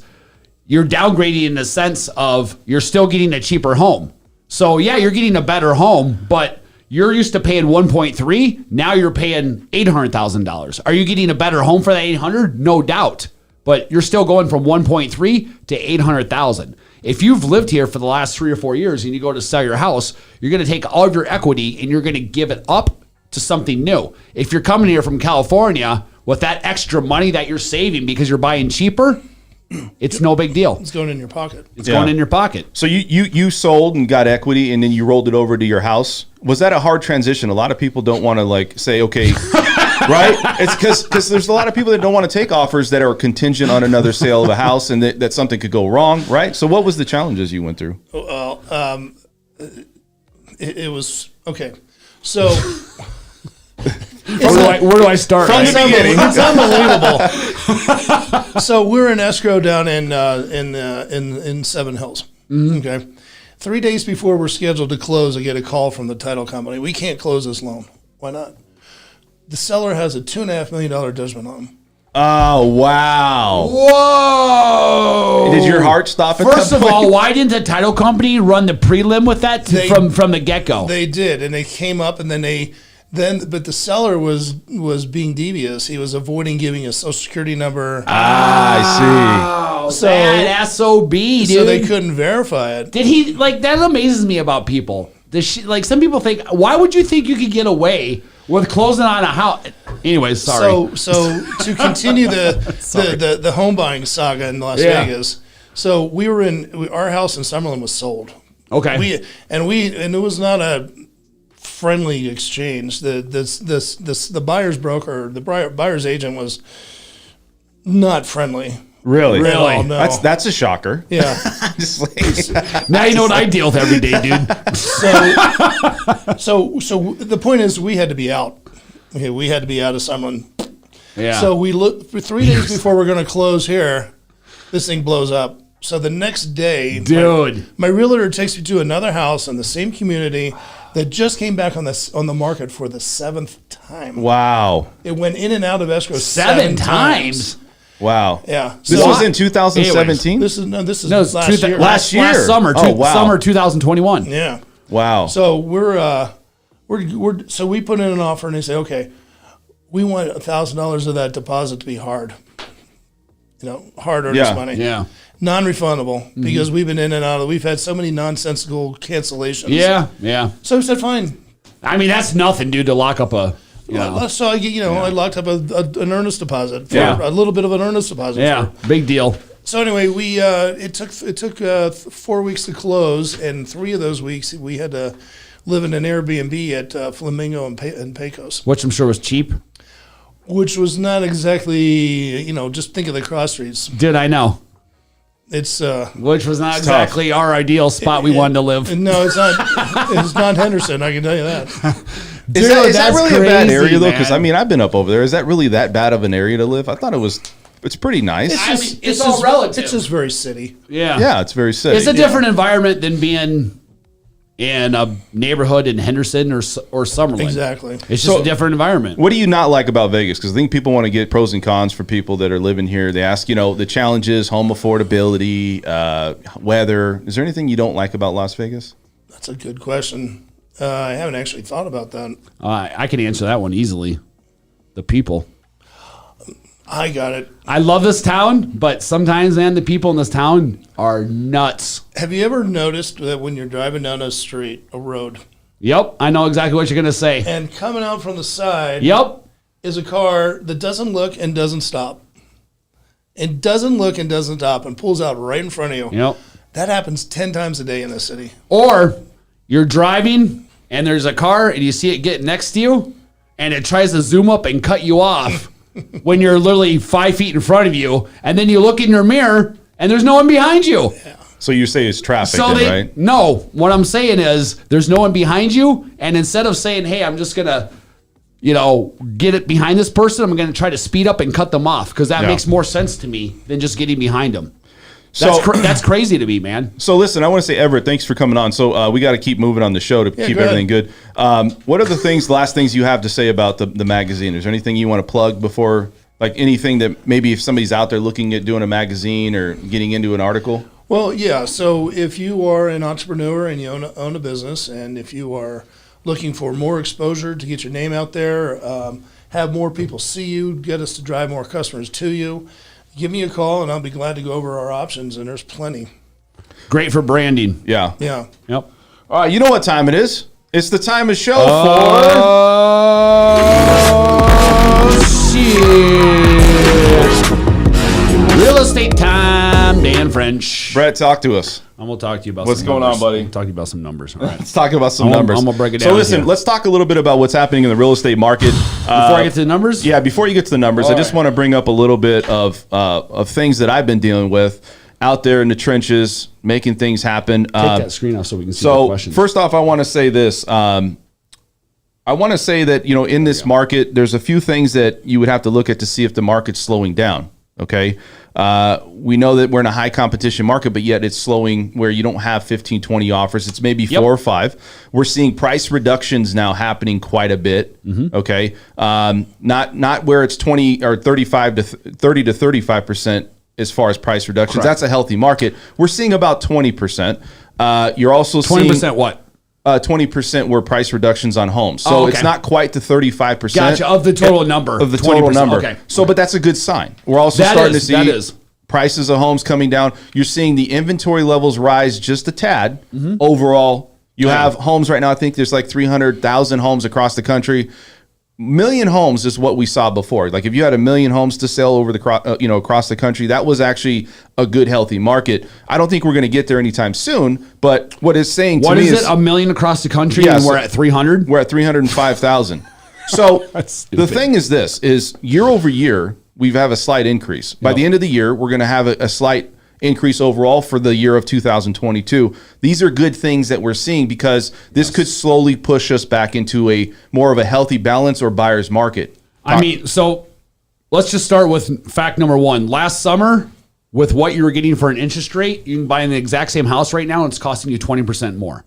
you're downgrading in the sense of you're still getting a cheaper home. So yeah, you're getting a better home, but you're used to paying 1.3. Now you're paying $800,000. Are you getting a better home for that 800? No doubt. But you're still going from 1.3 to 800,000. If you've lived here for the last 3 or 4 years and you go to sell your house, you're going to take all of your equity and you're going to give it up to something new. If you're coming here from California with that extra money that you're saving because you're buying cheaper, it's no big deal. It's going in your pocket. It's going in your pocket. So you sold and got equity and then you rolled it over to your house. Was that a hard transition? A lot of people don't want to say, okay, right? It's because there's a lot of people that don't want to take offers that are contingent on another sale of a house and that something could go wrong, right? So what was the challenges you went through? Well, it was, okay. So... Where do I start? From the beginning. It's unbelievable. So we're in escrow down in Seven Hills. Okay. 3 days before we're scheduled to close, I get a call from the title company. We can't close this loan. Why not? The seller has a $2.5 million judgment on him. Oh, wow. Whoa. Did your heart stop at First that of point? all, why didn't the title company run the prelim with that from the get-go? They did, and they came up, and but the seller was being devious. He was avoiding giving a social security number. I see. So that SOB, dude. So they couldn't verify it. Did he, that amazes me about people. like some people think, why would you think you could get away with closing on a house? Anyways, sorry. So to continue the home buying saga in Las Vegas. So we were our house in Summerlin was sold. Okay. And it was not a friendly exchange. The buyer's broker, the buyer's agent was not friendly. Really? Oh, no. That's a shocker. Yeah. Just like, Now you know what I deal with every day, dude. So the point is, we had to be out. Okay, we had to be out of Summerlin. Yeah. So we looked for 3 days before we're going to close here. This thing blows up. So the next day, dude, my realtor takes me to another house in the same community that just came back on the market for the 7th time. wow. It went in and out of escrow 7 times. Wow. Yeah. This So was in 2017? This is last year. Last summer, summer 2021. Yeah. Wow. So so we put in an offer and they say, okay, we want $1,000 of that deposit to be hard. Hard earnest money. Yeah. Non-refundable because we've been in and out of. We've had so many nonsensical cancellations. Yeah. Yeah. So we said, fine. I mean, that's nothing, dude, to lock up a. So I locked up an earnest deposit for Yeah. a little bit of an earnest deposit. Yeah. Big deal. So anyway, it took 4 weeks to close, and 3 of those weeks we had to live in an Airbnb at Flamingo and Pecos, Which I'm sure was cheap. which was not exactly just think of the cross streets. Did I know? It's Which was not exactly our ideal spot we wanted to live. no, it's not. It's not Henderson. I can tell you that. Is that really a bad area, though? man. Because, I mean, I've been up over there. Is that really that bad of an area to live? I thought it's pretty nice. It's all relative. It's just very city. Yeah. Yeah, it's very city. It's a different environment than being in a neighborhood in Henderson or Summerlin. Exactly. It's just a different environment. What do you not like about Vegas? Because I think people want to get pros and cons for people that are living here. They ask, the challenges, home affordability, weather. Is there anything you don't like about Las Vegas? That's a good question. I haven't actually thought about that. I can answer that one easily. The people. I got it. I love this town, but sometimes, man, the people in this town are nuts. Have you ever noticed that when you're driving down a road, Yep, I know exactly what you're going to say. and coming out from the side Yep. is a car that doesn't look and doesn't stop? It doesn't look and doesn't stop and pulls out right in front of you. Yep. That happens 10 times a day in this city. Or you're driving and there's a car and you see it get next to you and it tries to zoom up and cut you off when you're literally 5 feet in front of you. And then you look in your mirror and there's no one behind you. So you say it's traffic, right? No, what I'm saying is there's no one behind you. And instead of saying, hey, I'm just going to, get it behind this person, I'm going to try to speed up and cut them off because that makes more sense to me than just getting behind them. That's crazy to me, man. So listen, I want to say, Everett, thanks for coming on. So we got to keep moving on the show to keep everything good. What are the last things you have to say about the magazine? Is there anything you want to plug before, like anything that maybe if somebody's out there looking at doing a magazine or getting into an article? Well, yeah. So if you are an entrepreneur and you own a business, and if you are looking for more exposure to get your name out there, have more people see you, get us to drive more customers to you, give me a call, and I'll be glad to go over our options, and there's plenty. Great for branding. Yeah. Yeah. Yep. All right, you know what time it is? It's the time of show Real estate time, Dan French. Brett, talk to us. I'm going to talk to you about What's going on, buddy? I'm talk to you about some numbers. All right. Let's talk about some numbers. I'm going to break it down. So listen, let's talk a little bit about what's happening in the real estate market. Before I get to the numbers? Yeah, before you get to the numbers, I just want to bring up a little bit of things that I've been dealing with out there in the trenches, making things happen. Take that screen off so we can see the questions. First off, I want to say this. I want to say that, in this market, there's a few things that you would have to look at to see if the market's slowing down. Okay. We know that we're in a high competition market, but yet it's slowing where you don't have 15, 20 offers. It's maybe 4 or 5. We're seeing price reductions now happening quite a bit. Okay. Not where it's 20 or 30 to 35% as far as price reductions. Correct. That's a healthy market. We're seeing about 20%. You're also 20% seeing what? 20% were price reductions on homes. So it's not quite to 35%. Gotcha, of the total number. Of the total 20%. number. Okay. So, but that's a good sign. We're also starting to see prices of homes coming down. You're seeing the inventory levels rise just a tad. Overall, You have homes right now. I think there's like 300,000 homes across the country. Million homes is what we saw before. Like if you had 1 million homes to sell over the across the country, that was actually a good, healthy market. I don't think we're going to get there anytime soon. But what it's saying to me is, 1 million across the country, and we're at 300. We're at 305,000. So the thing is, this is year over year we have a slight increase. By the end of the year, we're going to have a slight increase overall for the year of 2022. These are good things that we're seeing because this could slowly push us back into a more of a healthy balance or buyer's market. I mean, so let's just start with fact number one. Last summer, with what you were getting for an interest rate, you can buy in the exact same house right now, and it's costing you 20% more.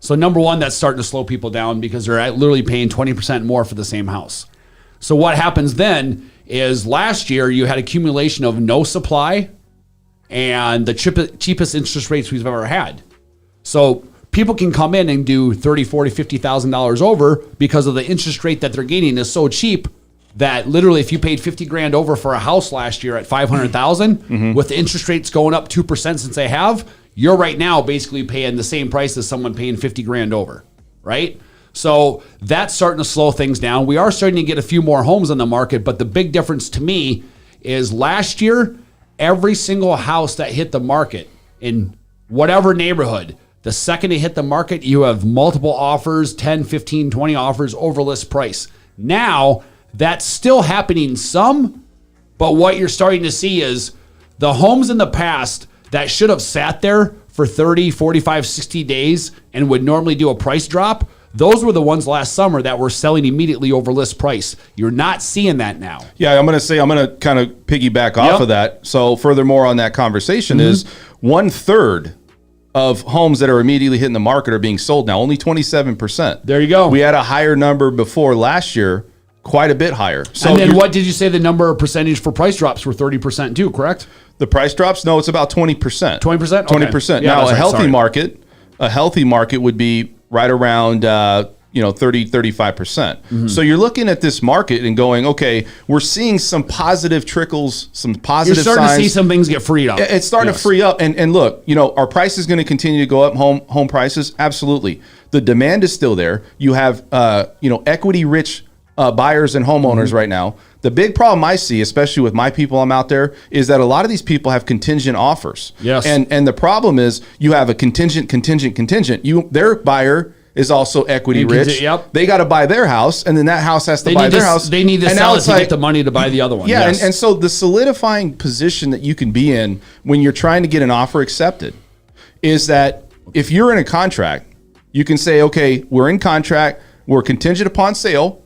So number one, that's starting to slow people down because they're literally paying 20% more for the same house. So what happens then is last year you had accumulation of no supply and the cheapest interest rates we've ever had. So people can come in and do $30,000, $40,000, $50,000 over because of the interest rate that they're getting is so cheap that literally if you paid $50,000 over for a house last year at $500,000, with the interest rates going up 2% since they have, you're right now basically paying the same price as someone paying $50,000 over, right? So that's starting to slow things down. We are starting to get a few more homes on the market, but the big difference to me is last year, every single house that hit the market in whatever neighborhood, the second it hit the market, you have multiple offers, 10, 15, 20 offers over list price. Now, that's still happening some, but what you're starting to see is the homes in the past that should have sat there for 30, 45, 60 days and would normally do a price drop, those were the ones last summer that were selling immediately over list price. You're not seeing that now. Yeah, I'm going to kind of piggyback off of that. So furthermore on that conversation is 1/3 of homes that are immediately hitting the market are being sold now, only 27%. There you go. We had a higher number before last year, quite a bit higher. So and then what did you say the number of percentage for price drops were 30% too, correct? The price drops? No, it's about 20%. 20%? 20%. Yeah, now a healthy market would be right around 30, 35%. So you're looking at this market and going, okay, we're seeing some positive trickles, some positive signs. You're starting to see some things get freed up. It's starting to free up. And look, our price is going to continue to go up, home prices. Absolutely. The demand is still there. You have, equity rich buyers and homeowners right now. The big problem I see, especially with my people I'm out there, is that a lot of these people have contingent offers. Yes. And the problem is you have a contingent. Their buyer is also equity rich. Yep. They got to buy their house, and then that house has to buy their house. They need to sell it to get the money to buy the other one. Yeah, yes. and so the solidifying position that you can be in when you're trying to get an offer accepted is that if you're in a contract, you can say, okay, we're in contract, we're contingent upon sale,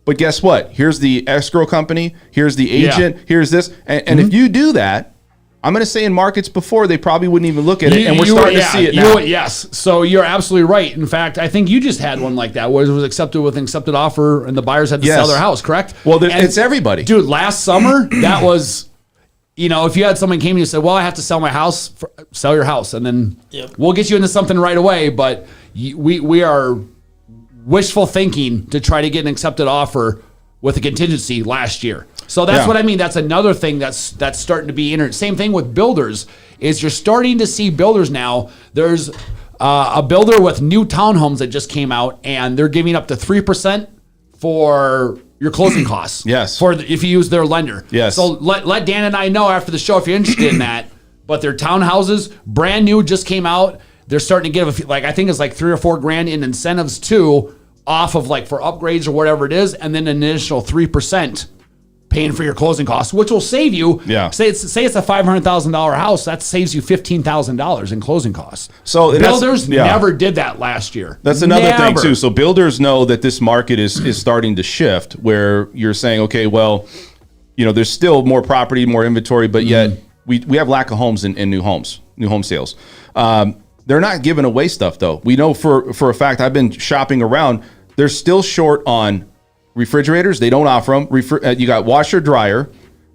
but guess what? Here's the escrow company, here's the agent, here's this. And if you do that, I'm going to say in markets before, they probably wouldn't even look at it, and we're starting to see it now. Yes, so you're absolutely right. In fact, I think you just had one like that, where it was accepted with an accepted offer, and the buyers had to sell their house, correct? Well, it's everybody. Dude, last summer, that was, if you had someone came to you and said, well, I have to sell my house, sell your house, and then we'll get you into something right away, but we are wishful thinking to try to get an accepted offer with a contingency last year. So that's what I mean. That's another thing that's starting to be entered. Same thing with builders is you're starting to see builders now. There's a builder with new townhomes that just came out, and they're giving up to 3% for your closing costs. Yes. If you use their lender. Yes. So let Dan and I know after the show if you're interested in that. But their townhouses, brand new, just came out. They're starting to give I think it's like $3,000 or $4,000 in incentives too, off of for upgrades or whatever it is, and then an additional 3% paying for your closing costs, which will save you. Yeah. Say it's a $500,000 house, that saves you $15,000 in closing costs. So builders never did that last year. That's another thing too. So builders know that this market is starting to shift, where you're saying, okay, well, there's still more property, more inventory, but yet we have lack of homes in new home sales. They're not giving away stuff though. We know for a fact, I've been shopping around, they're still short on refrigerators. They don't offer them. You got washer, dryer.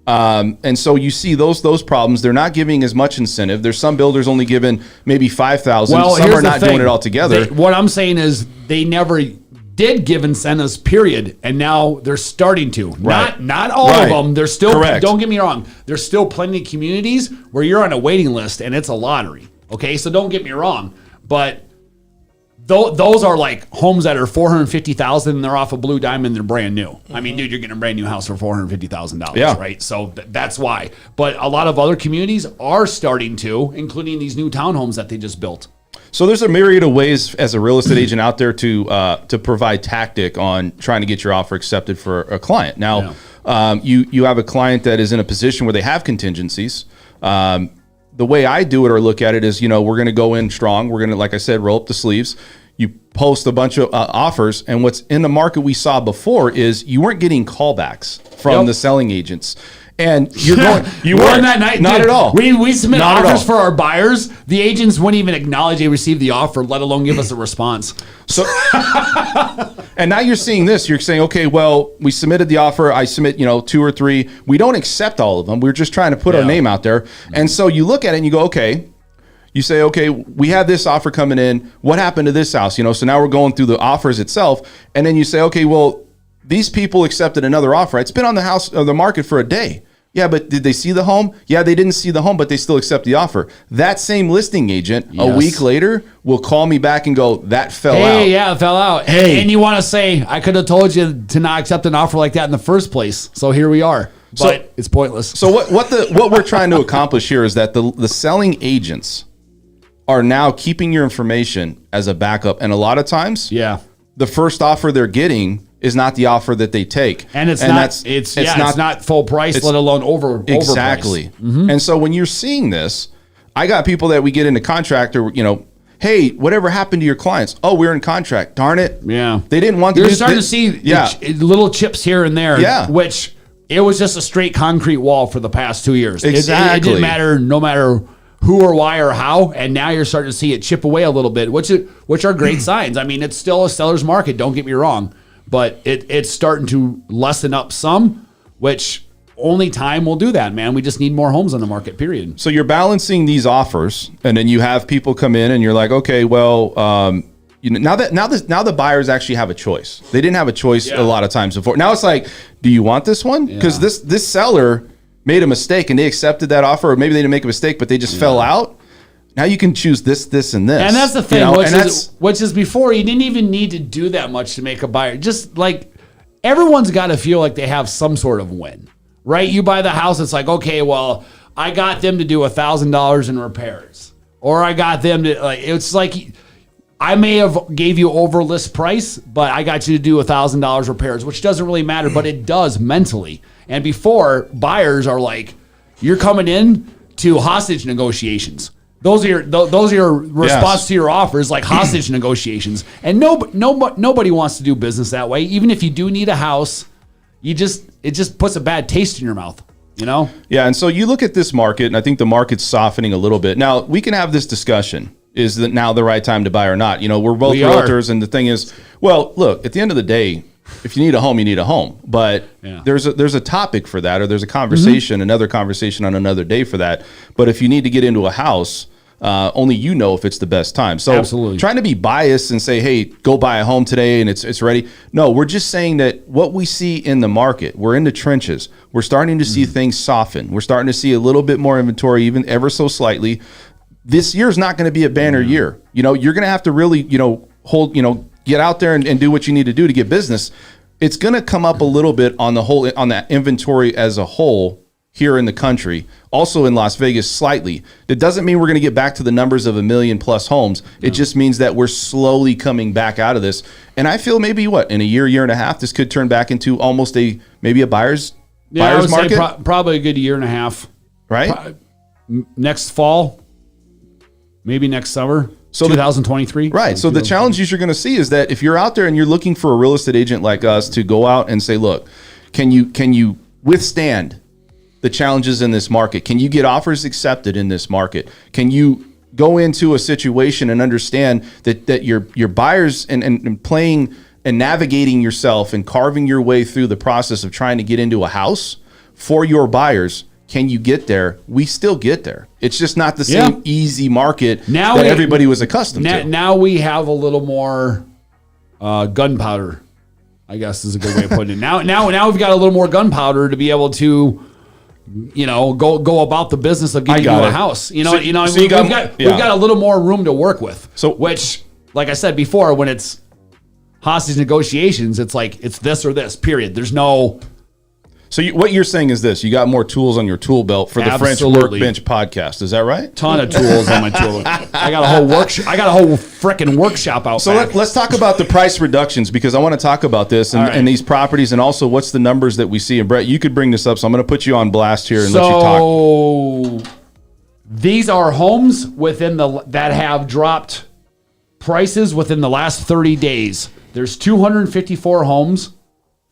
And so you see those problems. They're not giving as much incentive. There's some builders only giving maybe $5,000. Well, some are not doing it all together. What I'm saying is they never did give incentives, period. And now they're starting to. Right. Not all of them. There's still, correct. Don't get me wrong, there's still plenty of communities where you're on a waiting list and it's a lottery. Okay, so don't get me wrong. But those are like homes that are $450,000 and they're off a blue diamond. They're brand new. I mean, dude, you're getting a brand new house for $450,000, Yeah. right? So that's why. But a lot of other communities are starting to, including these new townhomes that they just built. So there's a myriad of ways as a real estate agent out there to provide tactic on trying to get your offer accepted for a client. Now, you have a client that is in a position where they have contingencies. The way I do it or look at it is, we're going to go in strong. We're going to, like I said, roll up the sleeves. You post a bunch of offers, and what's in the market we saw before is you weren't getting callbacks from the selling agents. And you're going, you weren't that night, not dude, at all. We submit Not offers for our buyers. The agents wouldn't even acknowledge they received the offer, let alone give us a response. So, and now you're seeing this. You're saying, okay, well, we submitted the offer. I submit, 2 or 3. We don't accept all of them. We're just trying to put our name out there. And so you look at it and you go, okay. You say, okay, we have this offer coming in. What happened to this house? So now we're going through the offers itself. And then you say, okay, well, these people accepted another offer. It's been on the market for a day. Yeah, but did they see the home? Yeah, they didn't see the home, but they still accept the offer. That same listing agent, a week later, will call me back and go, that fell out. Hey, yeah, it fell out. Hey. And you want to say, I could have told you to not accept an offer like that in the first place. So here we are. But it's pointless. So what we're trying to accomplish here is that the selling agents are now keeping your information as a backup. And a lot of times, the first offer they're getting is not the offer that they take, and it's not full price, let alone exactly. Mm-hmm. And so when you're seeing this, I got people that we get into contract, or hey, whatever happened to your clients? Oh, we're in contract. Darn it. Yeah, they didn't want. You're starting to see little chips here and there. Yeah, which it was just a straight concrete wall for the past 2 years. Exactly. It didn't matter, no matter who or why or how, and now you're starting to see it chip away a little bit, which are great signs. I mean, it's still a seller's market. Don't get me wrong. But it's starting to lessen up some, which only time will do that, man. We just need more homes on the market, period. So you're balancing these offers, and then you have people come in, and you're like, okay, well, now the buyers actually have a choice. They didn't have a choice a lot of times before. Now it's like, do you want this one? Because this seller made a mistake, and they accepted that offer, or maybe they didn't make a mistake, but they just fell out. Now you can choose this, and this. And that's the thing, which is before, you didn't even need to do that much to make a buyer. Just like, everyone's got to feel like they have some sort of win, right? You buy the house, it's like, okay, well, I got them to do $1,000 in repairs. Or I got them to, it's like, I may have gave you over list price, but I got you to do $1,000 repairs, which doesn't really matter, but it does mentally. And before, buyers are like, you're coming in to hostage negotiations. Those are your response to your offers, like hostage negotiations. And nobody wants to do business that way. Even if you do need a house, it just puts a bad taste in your mouth, Yeah, and so you look at this market, and I think the market's softening a little bit. Now, we can have this discussion. Is that now the right time to buy or not? We're both realtors, and the thing is, well, look, at the end of the day, if you need a home, you need a home. But there's a topic for that, or there's a conversation, another conversation on another day for that. But if you need to get into a house, only if it's the best time. So absolutely. Trying to be biased and say, hey, go buy a home today and it's ready. No, we're just saying that what we see in the market, we're in the trenches. We're starting to see things soften. We're starting to see a little bit more inventory, even ever so slightly. This year's not going to be a banner year. You're going to have to really, get out there and do what you need to do to get business. It's going to come up a little bit on that inventory as a whole here in the country, also in Las Vegas slightly. It doesn't mean we're going to get back to the numbers of 1 million plus homes. It just means that we're slowly coming back out of this. And I feel maybe in a year and a half, this could turn back into almost maybe a buyer's market. Say probably a good year and a half. Right? Next fall, maybe next summer. So 2023. Right. So the challenges you're going to see is that if you're out there and you're looking for a real estate agent like us to go out and say, look, can you withstand the challenges in this market? Can you get offers accepted in this market? Can you go into a situation and understand that your buyers and playing and navigating yourself and carving your way through the process of trying to get into a house for your buyers? Can you get there? We still get there. It's just not the same easy market that everybody was accustomed to. Now we have a little more gunpowder, I guess is a good way of putting it. Now we've got a little more gunpowder to be able to, go about the business of getting you a house. We've got a little more room to work with. So which like I said before, when it's hostage negotiations, it's like it's this or this. Period. There's no. So what you're saying is this: you got more tools on your tool belt for the Absolutely. French Workbench podcast. Is that right? Ton of tools on my tool. I got a whole freaking workshop out. So let's talk about the price reductions, because I want to talk about this and these properties, and also what's the numbers that we see. And Bret, you could bring this up, so I'm going to put you on blast here and let you talk. These are homes that have dropped prices within the last 30 days. There's 254 homes,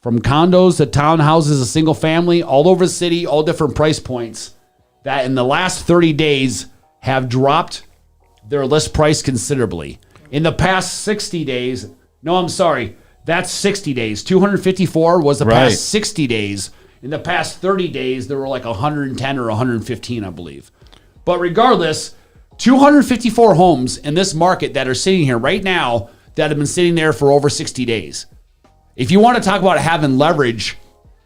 from condos to townhouses, a single family, all over the city, all different price points, that in the last 30 days have dropped their list price considerably. In the past 60 days, no, I'm sorry, that's 60 days. 254 was the past 60 days. In the past 30 days, there were like 110 or 115, I believe. But regardless, 254 homes in this market that are sitting here right now that have been sitting there for over 60 days. If you want to talk about having leverage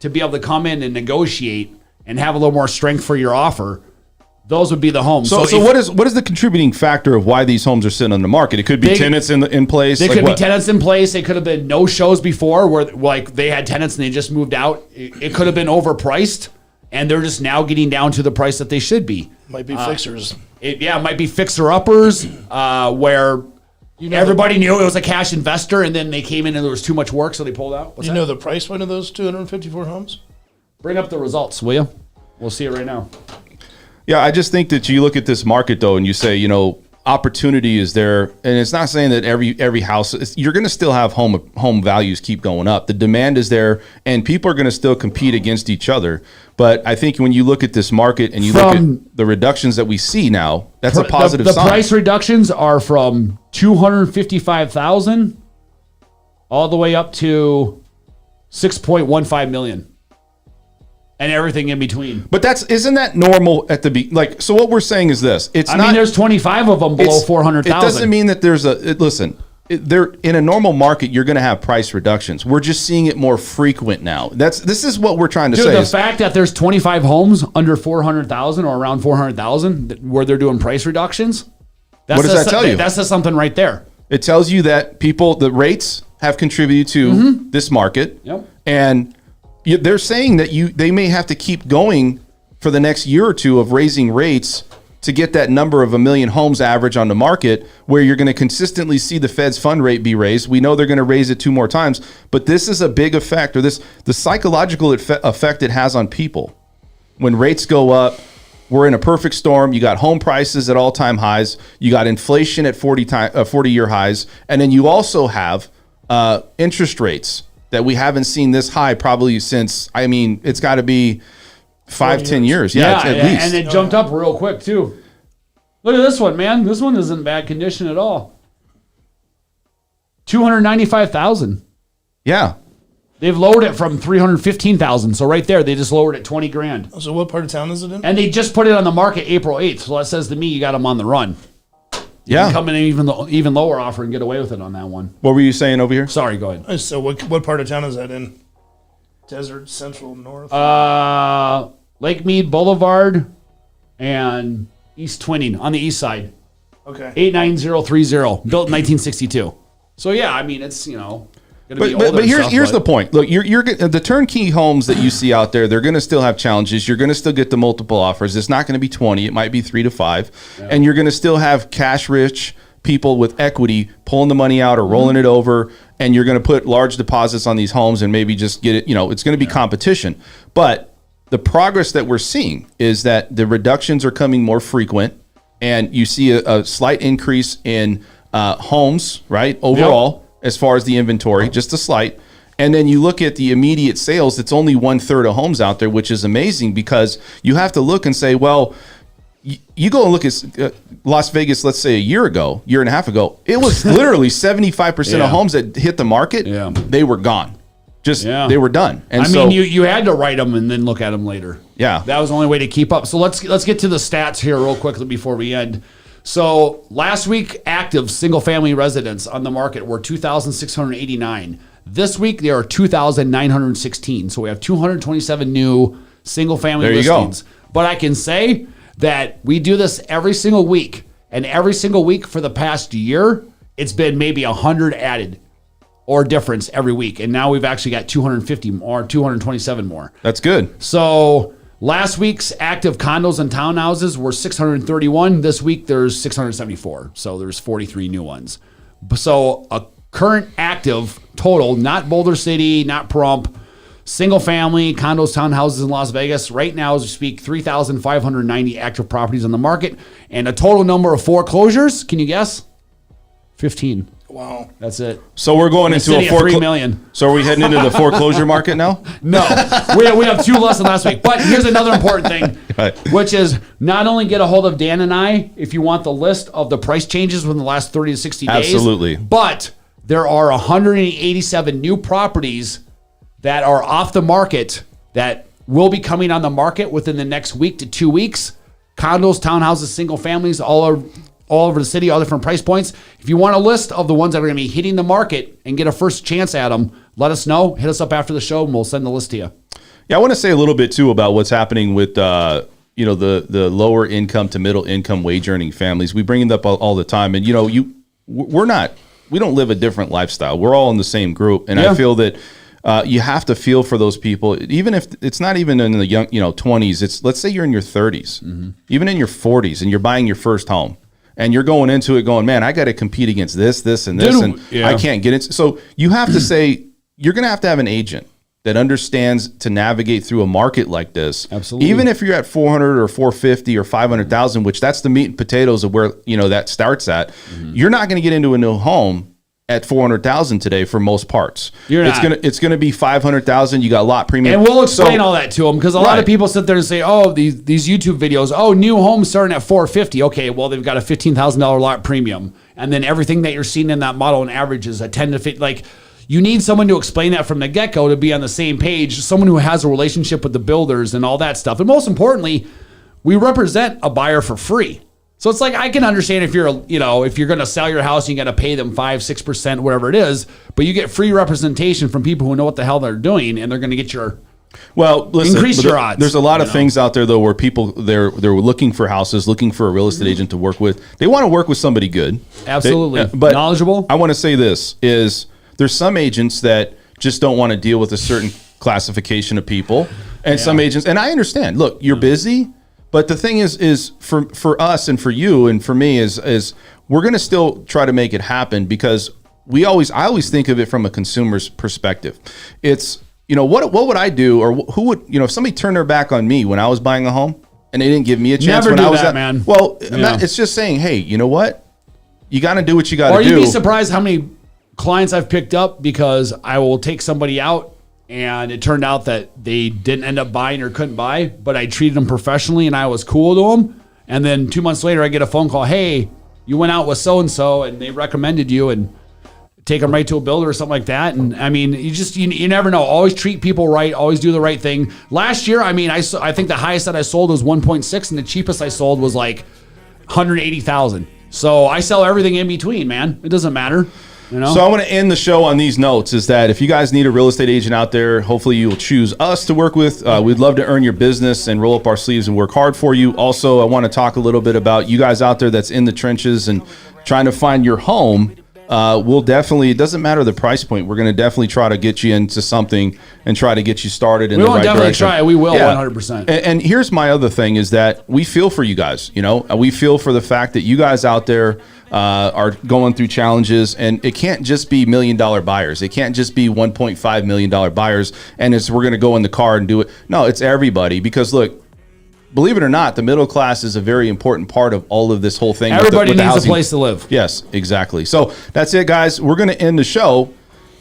to be able to come in and negotiate and have a little more strength for your offer, those would be the homes. So what is the contributing factor of why these homes are sitting on the market? It could be tenants in place. They could be tenants in place. It could have been no shows before where like they had tenants and they just moved out. It could have been overpriced, and they're just now getting down to the price that they should be. Might be fixers. It might be fixer-uppers where everybody knew it was a cash investor, and then they came in and there was too much work, so they pulled out. You know the price point of those 254 homes? Bring up the results, will you? We'll see it right now. Yeah, I just think that you look at this market, though, and you say, opportunity is there, and it's not saying that every house you're going to still have home values keep going up. The demand is there, and people are going to still compete against each other. But I think when you look at this market and you look at the reductions that we see now, that's a positive sign. The price reductions are from $255,000 all the way up to $6.15 million. And everything in between. But isn't that normal at the so what we're saying is this. I mean, there's 25 of them below 400,000. It doesn't mean that there's they're in a normal market, you're going to have price reductions. We're just seeing it more frequent now. This is what we're trying to say. The fact that there's 25 homes under 400,000 or around 400,000 where they're doing price reductions. What does that tell you? That says something right there. It tells you that the rates have contributed to this market. Yep. And they're saying that they may have to keep going for the next year or two of raising rates to get that number of 1 million homes average on the market, where you're going to consistently see the Fed's fund rate be raised. We know they're going to raise it 2 more times, but this is a big effect, or the psychological effect it has on people. When rates go up, we're in a perfect storm. You got home prices at all-time highs. You got inflation at 40-year highs. And then you also have interest rates that we haven't seen this high probably since, it's got to be 5-10 years. Yeah, at least. And it jumped up real quick, too. Look at this one, man. This one isn't in bad condition at all. $295,000. Yeah. They've lowered it from $315,000. So right there, they just lowered it $20,000. So what part of town is it in? And they just put it on the market April 8th. So that says to me, you got them on the run. You can come in even lower offer and get away with it on that one. What were you saying over here? Sorry, go ahead. So what part of town is that in? Desert, Central, North? Lake Mead Boulevard and East Twinning on the east side. Okay. 89030, built in 1962. So yeah, it's But here's the point. Look, you're the turnkey homes that you see out there. They're going to still have challenges. You're going to still get the multiple offers. It's not going to be 20. It might be 3 to 5, and you're going to still have cash-rich people with equity pulling the money out or rolling it over, and you're going to put large deposits on these homes and maybe just get it. It's going to be competition. But the progress that we're seeing is that the reductions are coming more frequent, and you see a slight increase in homes, right, overall. Yep. As far as the inventory, just a slight. And then you look at the immediate sales, it's only 1/3 of homes out there, which is amazing, because you have to look and say, well, you go and look at Las Vegas, let's say a year and a half ago, it was literally 75% of homes that hit the market, they were gone. They were done. And you had to write them and then look at them later. Yeah. That was the only way to keep up. So let's get to the stats here real quickly before we end. So last week, active single-family residents on the market were 2,689. This week, there are 2,916. So we have 227 new single-family listings. But I can say that we do this every single week. And every single week for the past year, it's been maybe 100 added or difference every week. And now we've actually got 250 more, 227 more. That's good. So last week's active condos and townhouses were 631. This week there's 674. So there's 43 new ones. So a current active total, not Boulder City, not Pahrump, single family, condos, townhouses in Las Vegas. Right now, as we speak, 3,590 active properties on the market. And a total number of foreclosures, can you guess? 15. Wow. That's it. So we're going into a 3 million. So are we heading into the foreclosure market now? No, we have 2 less than last week. But here's another important thing, Right. which is not only get a hold of Dan and I if you want the list of the price changes within the last 30 to 60 days. Absolutely. But there are 187 new properties that are off the market that will be coming on the market within the next week to 2 weeks. Condos, townhouses, single families, all over the city, all different price points. If you want a list of the ones that are going to be hitting the market and get a first chance at them, let us know. Hit us up after the show, and we'll send the list to you. Yeah, I want to say a little bit too about what's happening with the lower income to middle income wage earning families. We bring it up all the time, and we don't live a different lifestyle. We're all in the same group, and I feel that you have to feel for those people, even if it's not even in the young 20s. It's, let's say you're in your 30s, even in your 40s, and you're buying your first home. And you're going into it going, man, I got to compete against this, and this, and I can't get it. So you have to say, you're going to have an agent that understands to navigate through a market like this. Absolutely. Even if you're at 400 or 450 or 500,000, which that's the meat and potatoes of where that starts at, you're not going to get into a new home at 400,000 today for most parts. It's gonna be 500,000. You got lot premium, and we'll explain all that to them, because a lot of people sit there and say, "Oh, these YouTube videos, new homes starting at 450." Okay, well they've got a $15,000 lot premium, and then everything that you're seeing in that model on average is a 10 to 50. Like, you need someone to explain that from the get-go to be on the same page. Someone who has a relationship with the builders and all that stuff. And most importantly, we represent a buyer for free. So it's like, I can understand if you're going to sell your house, you got to pay them 5-6%, whatever it is, but you get free representation from people who know what the hell they're doing, and they're going to get increase your odds. There's a lot of things out there though where people they're looking for houses, looking for a real estate agent to work with. They want to work with somebody good, absolutely, but knowledgeable. I want to say this is there's some agents that just don't want to deal with a certain classification of people, and some agents, and I understand. Look, you're busy. But the thing is for us and for you and for me is we're going to still try to make it happen, because I always think of it from a consumer's perspective. It's, what would I do, or who would, if somebody turned their back on me when I was buying a home and they didn't give me a chance when I was that, man. Well, it's just saying, hey, you know what? You got to do what you got to do. Or you'd be surprised how many clients I've picked up because I will take somebody out and it turned out that they didn't end up buying or couldn't buy, but I treated them professionally and I was cool to them. And then 2 months later, I get a phone call, hey, you went out with so-and-so and they recommended you, and take them right to a builder or something like that. And I mean, you never know. Always treat people right. Always do the right thing. Last year, I mean, I think the highest that I sold was 1.6, and the cheapest I sold was like 180,000. So I sell everything in between, man. It doesn't matter. So I want to end the show on these notes, is that if you guys need a real estate agent out there, hopefully you will choose us to work with. We'd love to earn your business and roll up our sleeves and work hard for you. Also, I want to talk a little bit about you guys out there that's in the trenches and trying to find your home. We'll definitely, it doesn't matter the price point. We're going to definitely try to get you into something and try to get you started in the right direction. We will 100%. And here's my other thing is that we feel for you guys. We feel for the fact that you guys out there are going through challenges, and it can't just be $1 million buyers. It can't just be $1.5 million buyers, and we're going to go in the car and do it. No, it's everybody, because look, believe it or not, the middle class is a very important part of all of this whole thing. Everybody needs a place to live. Yes, exactly. So that's it, guys. We're going to end the show.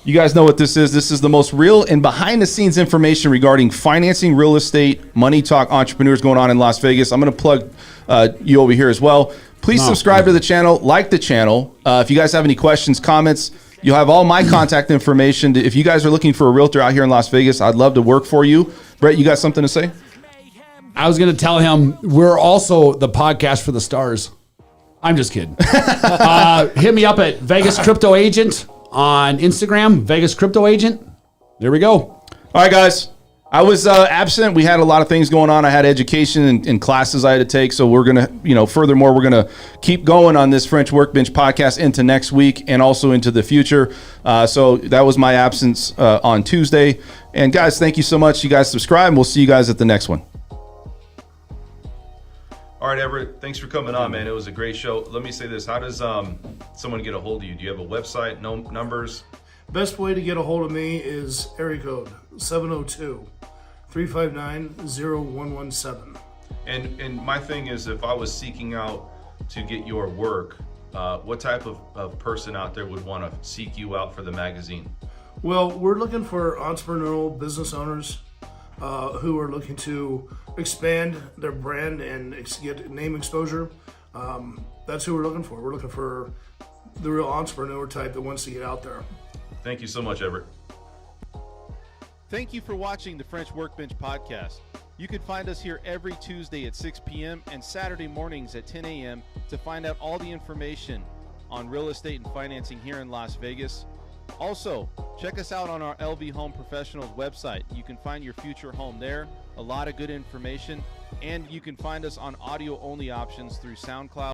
You guys know what this is. This is the most real and behind-the-scenes information regarding financing, real estate, money talk, entrepreneurs going on in Las Vegas. I'm going to plug you over here as well. Please subscribe to the channel, like the channel. If you guys have any questions, comments, you'll have all my contact information. If you guys are looking for a realtor out here in Las Vegas, I'd love to work for you. Brett, you got something to say? I was going to tell him we're also the podcast for the stars. I'm just kidding. Hit me up at Vegas Crypto Agent on Instagram, Vegas Crypto Agent. There we go. All right, guys. I was absent. We had a lot of things going on. I had education and classes I had to take. So we're going to, furthermore, we're going to keep going on this French Workbench podcast into next week and also into the future. So that was my absence on Tuesday. And guys, thank you so much. You guys subscribe, and we'll see you guys at the next one. All right, Everett, thanks for coming on, man. It was a great show. Let me say this. How does someone get a hold of you? Do you have a website, numbers? Best way to get a hold of me is area code 702-359-0117. And my thing is, if I was seeking out to get your work, what type of person out there would want to seek you out for the magazine? Well, we're looking for entrepreneurial business owners who are looking to expand their brand and get name exposure. That's who we're looking for. We're looking for the real entrepreneur type that wants to get out there. Thank you so much, Everett. Thank you for watching the French Workbench podcast. You can find us here every Tuesday at 6 p.m. and Saturday mornings at 10 a.m. to find out all the information on real estate and financing here in Las Vegas. Also, check us out on our LV Home Professionals website. You can find your future home there, a lot of good information, and you can find us on audio-only options through SoundCloud.